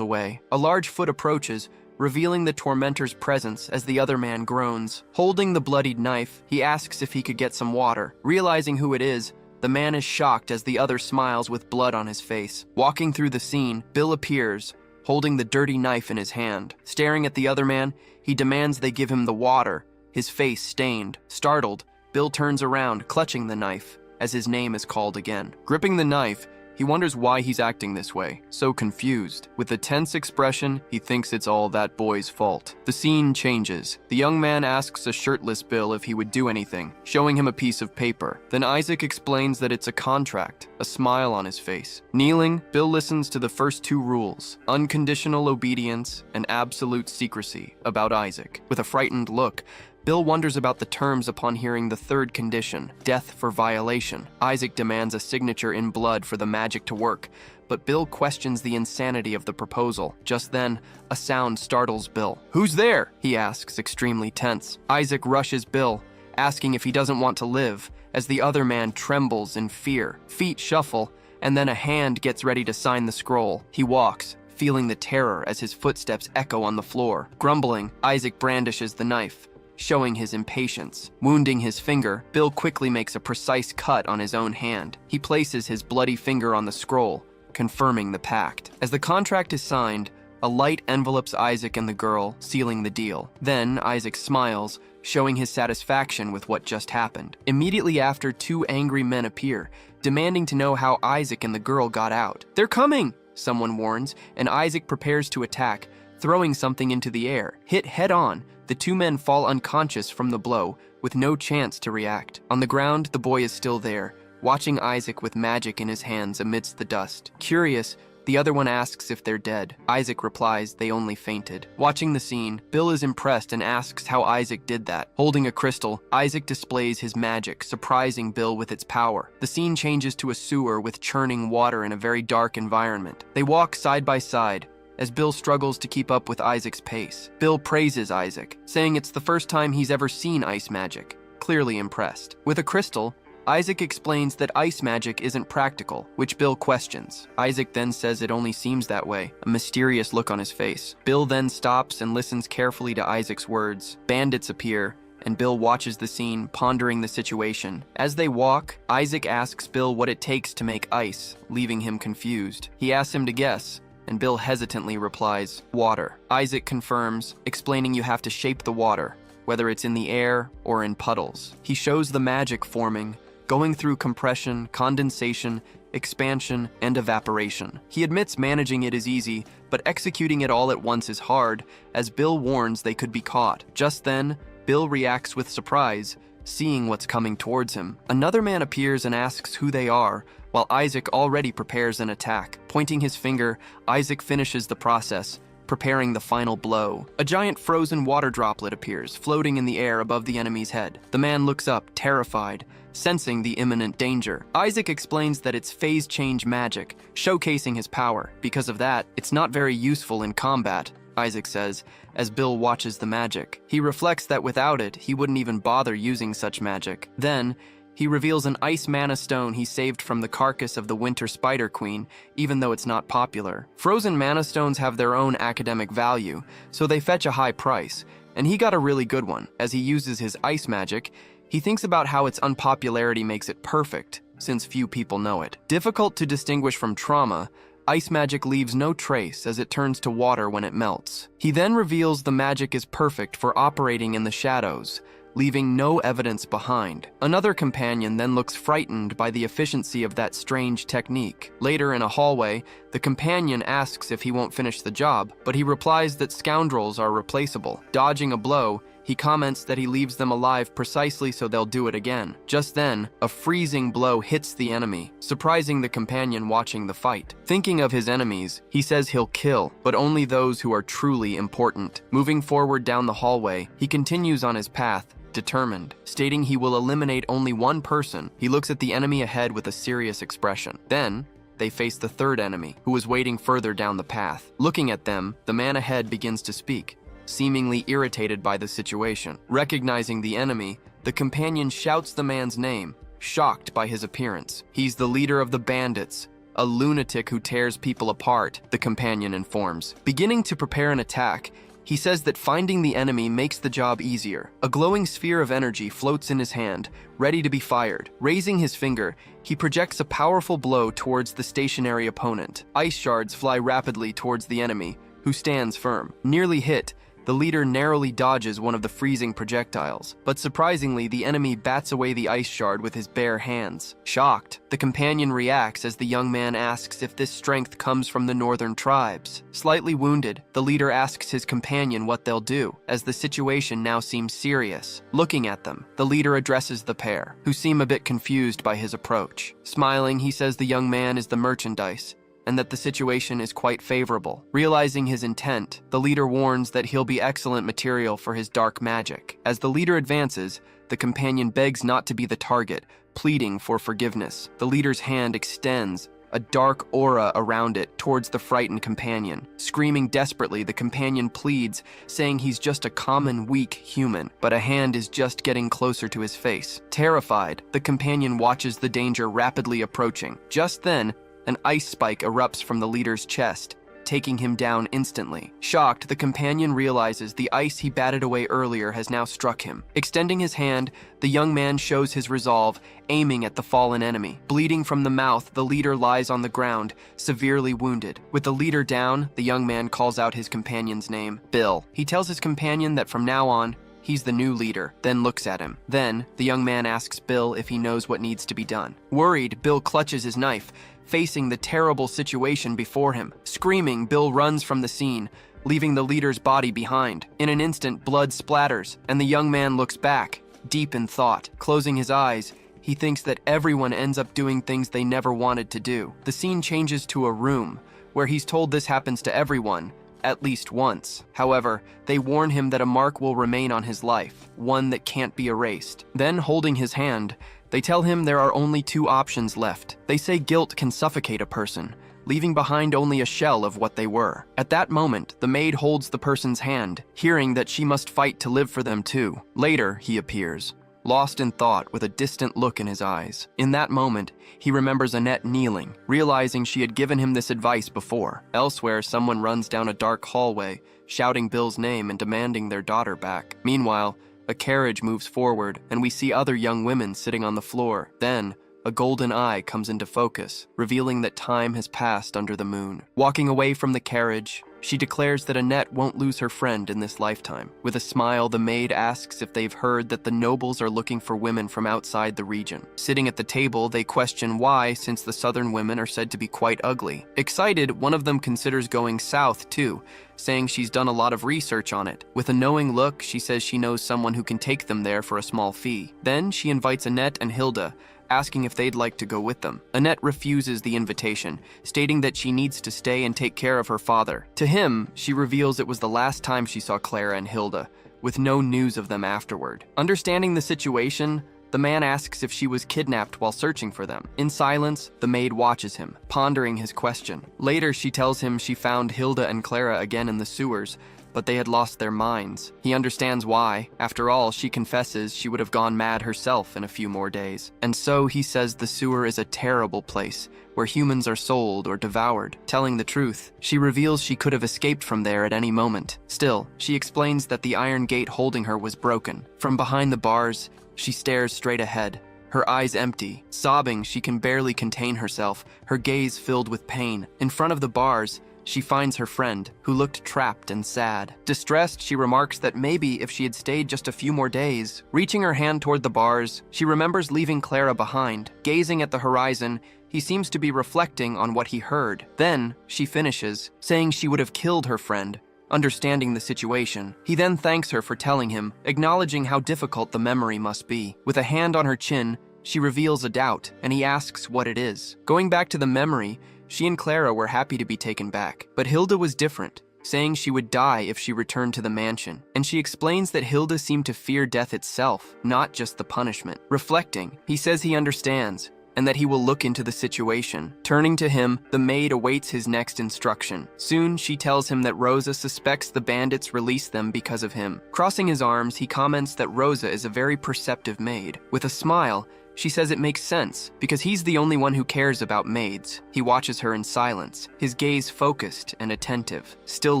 away. A large foot approaches, revealing the tormentor's presence as the other man groans. Holding the bloodied knife, he asks if he could get some water. Realizing who it is, the man is shocked as the other smiles with blood on his face. Walking through the scene, Bill appears, holding the dirty knife in his hand. Staring at the other man, he demands they give him the water, his face stained. Startled, Bill turns around, clutching the knife, as his name is called again. Gripping the knife, he wonders why he's acting this way, so confused. With a tense expression, he thinks it's all that boy's fault. The scene changes. The young man asks a shirtless Bill if he would do anything, showing him a piece of paper. Then Isaac explains that it's a contract, a smile on his face. Kneeling, Bill listens to the first two rules, unconditional obedience and absolute secrecy, about Isaac. With a frightened look, Bill wonders about the terms upon hearing the third condition, death for violation. Isaac demands a signature in blood for the magic to work, but Bill questions the insanity of the proposal. Just then, a sound startles Bill. "Who's there?" he asks, extremely tense. Isaac rushes Bill, asking if he doesn't want to live, as the other man trembles in fear. Feet shuffle, and then a hand gets ready to sign the scroll. He walks, feeling the terror as his footsteps echo on the floor. Grumbling, Isaac brandishes the knife, showing his impatience. Wounding his finger, Bill quickly makes a precise cut on his own hand. He places his bloody finger on the scroll, confirming the pact. As the contract is signed, a light envelopes Isaac and the girl, sealing the deal. Then Isaac smiles, showing his satisfaction with what just happened. Immediately after, two angry men appear, demanding to know how Isaac and the girl got out. "They're coming!" someone warns, and Isaac prepares to attack, throwing something into the air. Hit head on, the two men fall unconscious from the blow, with no chance to react. On the ground, the boy is still there, watching Isaac with magic in his hands amidst the dust. Curious, the other one asks if they're dead. Isaac replies they only fainted. Watching the scene, Bill is impressed and asks how Isaac did that. Holding a crystal, Isaac displays his magic, surprising Bill with its power. The scene changes to a sewer with churning water in a very dark environment. They walk side by side, as Bill struggles to keep up with Isaac's pace. Bill praises Isaac, saying it's the first time he's ever seen ice magic, clearly impressed. With a crystal, Isaac explains that ice magic isn't practical, which Bill questions. Isaac then says it only seems that way, a mysterious look on his face. Bill then stops and listens carefully to Isaac's words. Bandits appear, and Bill watches the scene, pondering the situation. As they walk, Isaac asks Bill what it takes to make ice, leaving him confused. He asks him to guess, and Bill hesitantly replies, "Water." Isaac confirms, explaining you have to shape the water, whether it's in the air or in puddles. He shows the magic forming, going through compression, condensation, expansion, and evaporation. He admits managing it is easy, but executing it all at once is hard, as Bill warns they could be caught. Just then, Bill reacts with surprise, seeing what's coming towards him. Another man appears and asks who they are, while Isaac already prepares an attack. Pointing his finger, Isaac finishes the process, preparing the final blow. A giant frozen water droplet appears, floating in the air above the enemy's head. The man looks up, terrified, sensing the imminent danger. Isaac explains that it's phase change magic, showcasing his power. Because of that, it's not very useful in combat, Isaac says, as Bill watches the magic. He reflects that without it, he wouldn't even bother using such magic. Then, he reveals an ice mana stone he saved from the carcass of the Winter Spider Queen, even though it's not popular. Frozen mana stones have their own academic value, so they fetch a high price, and he got a really good one. As he uses his ice magic, he thinks about how its unpopularity makes it perfect, since few people know it. Difficult to distinguish from trauma, ice magic leaves no trace as it turns to water when it melts. He then reveals the magic is perfect for operating in the shadows, leaving no evidence behind. Another companion then looks frightened by the efficiency of that strange technique. Later in a hallway, the companion asks if he won't finish the job, but he replies that scoundrels are replaceable. Dodging a blow, he comments that he leaves them alive precisely so they'll do it again. Just then, a freezing blow hits the enemy, surprising the companion watching the fight. Thinking of his enemies, he says he'll kill, but only those who are truly important. Moving forward down the hallway, he continues on his path, determined, stating he will eliminate only one person. He looks at the enemy ahead with a serious expression. Then, they face the third enemy, who is waiting further down the path. Looking at them, the man ahead begins to speak, seemingly irritated by the situation. Recognizing the enemy, the companion shouts the man's name, shocked by his appearance. He's the leader of the bandits, a lunatic who tears people apart, the companion informs. Beginning to prepare an attack, he says that finding the enemy makes the job easier. A glowing sphere of energy floats in his hand, ready to be fired. Raising his finger, he projects a powerful blow towards the stationary opponent. Ice shards fly rapidly towards the enemy, who stands firm. Nearly hit, the leader narrowly dodges one of the freezing projectiles, but surprisingly, the enemy bats away the ice shard with his bare hands. Shocked, the companion reacts as the young man asks if this strength comes from the northern tribes. Slightly wounded, the leader asks his companion what they'll do, as the situation now seems serious. Looking at them, the leader addresses the pair, who seem a bit confused by his approach. Smiling, he says the young man is the merchandise, and that the situation is quite favorable. Realizing his intent, the leader warns that he'll be excellent material for his dark magic. As the leader advances, the companion begs not to be the target, pleading for forgiveness. The leader's hand extends, a dark aura around it, towards the frightened companion. Screaming desperately, the companion pleads, saying he's just a common, weak human, but a hand is just getting closer to his face. Terrified, the companion watches the danger rapidly approaching. Just then, an ice spike erupts from the leader's chest, taking him down instantly. Shocked, the companion realizes the ice he batted away earlier has now struck him. Extending his hand, the young man shows his resolve, aiming at the fallen enemy. Bleeding from the mouth, the leader lies on the ground, severely wounded. With the leader down, the young man calls out his companion's name, Bill. He tells his companion that from now on, he's the new leader, then looks at him. Then, the young man asks Bill if he knows what needs to be done. Worried, Bill clutches his knife, facing the terrible situation before him. Screaming, Bill runs from the scene, leaving the leader's body behind. In an instant, blood splatters, and the young man looks back, deep in thought. Closing his eyes, he thinks that everyone ends up doing things they never wanted to do. The scene changes to a room, where he's told this happens to everyone, at least once. However, they warn him that a mark will remain on his life, one that can't be erased. Then, holding his hand, they tell him there are only two options left. They say guilt can suffocate a person, leaving behind only a shell of what they were. At that moment, the maid holds the person's hand, hearing that she must fight to live for them too. Later, he appears, lost in thought with a distant look in his eyes. In that moment, he remembers Annette kneeling, realizing she had given him this advice before. Elsewhere, someone runs down a dark hallway, shouting Bill's name and demanding their daughter back. Meanwhile, a carriage moves forward, and we see other young women sitting on the floor. Then, a golden eye comes into focus, revealing that time has passed under the moon. Walking away from the carriage, she declares that Annette won't lose her friend in this lifetime. With a smile, the maid asks if they've heard that the nobles are looking for women from outside the region. Sitting at the table, they question why, since the southern women are said to be quite ugly. Excited, one of them considers going south too, saying she's done a lot of research on it. With a knowing look, she says she knows someone who can take them there for a small fee. Then she invites Annette and Hilda, asking if they'd like to go with them. Annette refuses the invitation, stating that she needs to stay and take care of her father. To him, she reveals it was the last time she saw Clara and Hilda, with no news of them afterward. Understanding the situation, the man asks if she was kidnapped while searching for them. In silence, the maid watches him, pondering his question. Later, she tells him she found Hilda and Clara again in the sewers, but they had lost their minds. He understands why. After all, she confesses she would have gone mad herself in a few more days. And so he says the sewer is a terrible place, where humans are sold or devoured. Telling the truth, she reveals she could have escaped from there at any moment. Still, she explains that the iron gate holding her was broken. From behind the bars, she stares straight ahead, her eyes empty. Sobbing, she can barely contain herself, her gaze filled with pain. In front of the bars, she finds her friend, who looked trapped and sad. Distressed, she remarks that maybe if she had stayed just a few more days. Reaching her hand toward the bars, she remembers leaving Clara behind. Gazing at the horizon, he seems to be reflecting on what he heard. Then, she finishes, saying she would have killed her friend, understanding the situation. He then thanks her for telling him, acknowledging how difficult the memory must be. With a hand on her chin, she reveals a doubt, and he asks what it is. Going back to the memory, she and Clara were happy to be taken back, but Hilda was different, saying she would die if she returned to the mansion. And she explains that Hilda seemed to fear death itself, not just the punishment. Reflecting, he says he understands, and that he will look into the situation. Turning to him, the maid awaits his next instruction. Soon, she tells him that Rosa suspects the bandits released them because of him. Crossing his arms, he comments that Rosa is a very perceptive maid. With a smile, she says it makes sense, because he's the only one who cares about maids. He watches her in silence, his gaze focused and attentive. Still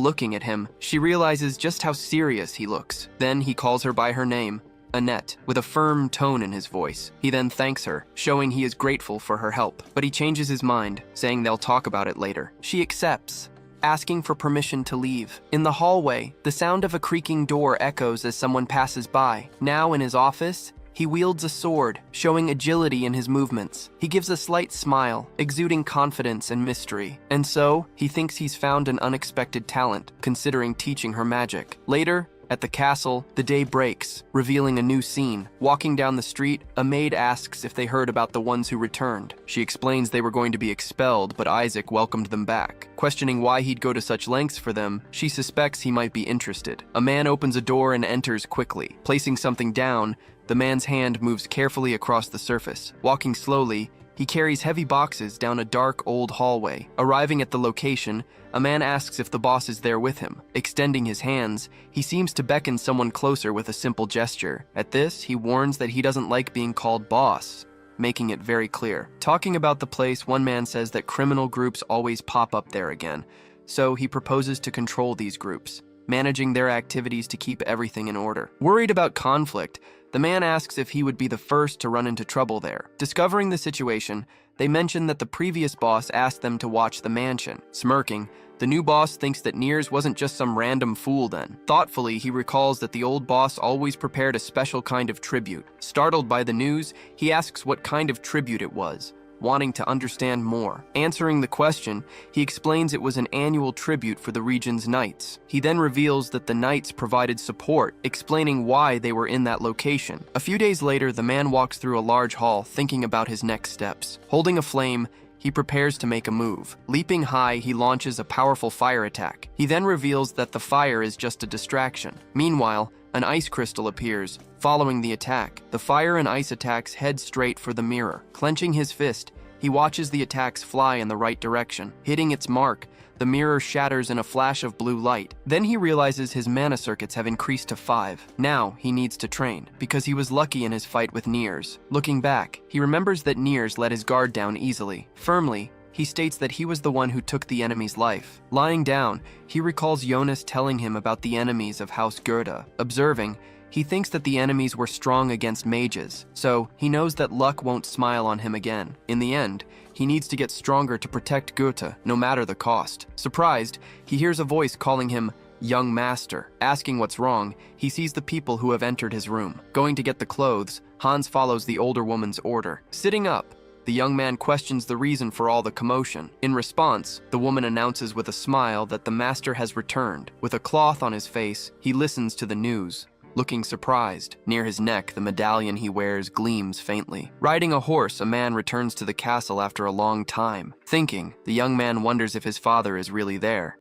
looking at him, she realizes just how serious he looks. Then he calls her by her name, Annette, with a firm tone in his voice. He then thanks her, showing he is grateful for her help. But he changes his mind, saying they'll talk about it later. She accepts, asking for permission to leave. In the hallway, the sound of a creaking door echoes as someone passes by. Now in his office, he wields a sword, showing agility in his movements. He gives a slight smile, exuding confidence and mystery. And so, he thinks he's found an unexpected talent, considering teaching her magic. Later, at the castle, the day breaks, revealing a new scene. Walking down the street, a maid asks if they heard about the ones who returned. She explains they were going to be expelled, but Isaac welcomed them back. Questioning why he'd go to such lengths for them, she suspects he might be interested. A man opens a door and enters quickly. Placing something down, the man's hand moves carefully across the surface. Walking slowly, he carries heavy boxes down a dark old hallway. Arriving at the location, a man asks if the boss is there with him. Extending his hands, he seems to beckon someone closer with a simple gesture. At this, he warns that he doesn't like being called boss, making it very clear. Talking about the place, one man says that criminal groups always pop up there again, so he proposes to control these groups, managing their activities to keep everything in order. Worried about conflict, the man asks if he would be the first to run into trouble there. Discovering the situation, they mention that the previous boss asked them to watch the mansion. Smirking, the new boss thinks that Nears wasn't just some random fool then. Thoughtfully, he recalls that the old boss always prepared a special kind of tribute. Startled by the news, he asks what kind of tribute it was, wanting to understand more. Answering the question, he explains it was an annual tribute for the region's knights. He then reveals that the knights provided support, explaining why they were in that location. A few days later, the man walks through a large hall, thinking about his next steps. Holding a flame, he prepares to make a move. Leaping high, he launches a powerful fire attack. He then reveals that the fire is just a distraction. Meanwhile, an ice crystal appears, following the attack. The fire and ice attacks head straight for the mirror. Clenching his fist, he watches the attacks fly in the right direction. Hitting its mark, the mirror shatters in a flash of blue light. Then he realizes his mana circuits have increased to 5. Now he needs to train, because he was lucky in his fight with Nears. Looking back, he remembers that Nears let his guard down easily. Firmly, he states that he was the one who took the enemy's life. Lying down, he recalls Jonas telling him about the enemies of House Gerda. Observing, he thinks that the enemies were strong against mages, so he knows that luck won't smile on him again. In the end, he needs to get stronger to protect Goethe, no matter the cost. Surprised, he hears a voice calling him young master. Asking what's wrong, he sees the people who have entered his room. Going to get the clothes, Hans follows the older woman's order. Sitting up, the young man questions the reason for all the commotion. In response, the woman announces with a smile that the master has returned. With a cloth on his face, he listens to the news. looking surprised. Near his neck, the medallion he wears gleams faintly. Riding a horse, a man returns to the castle after a long time. Thinking, the young man wonders if his father is really there.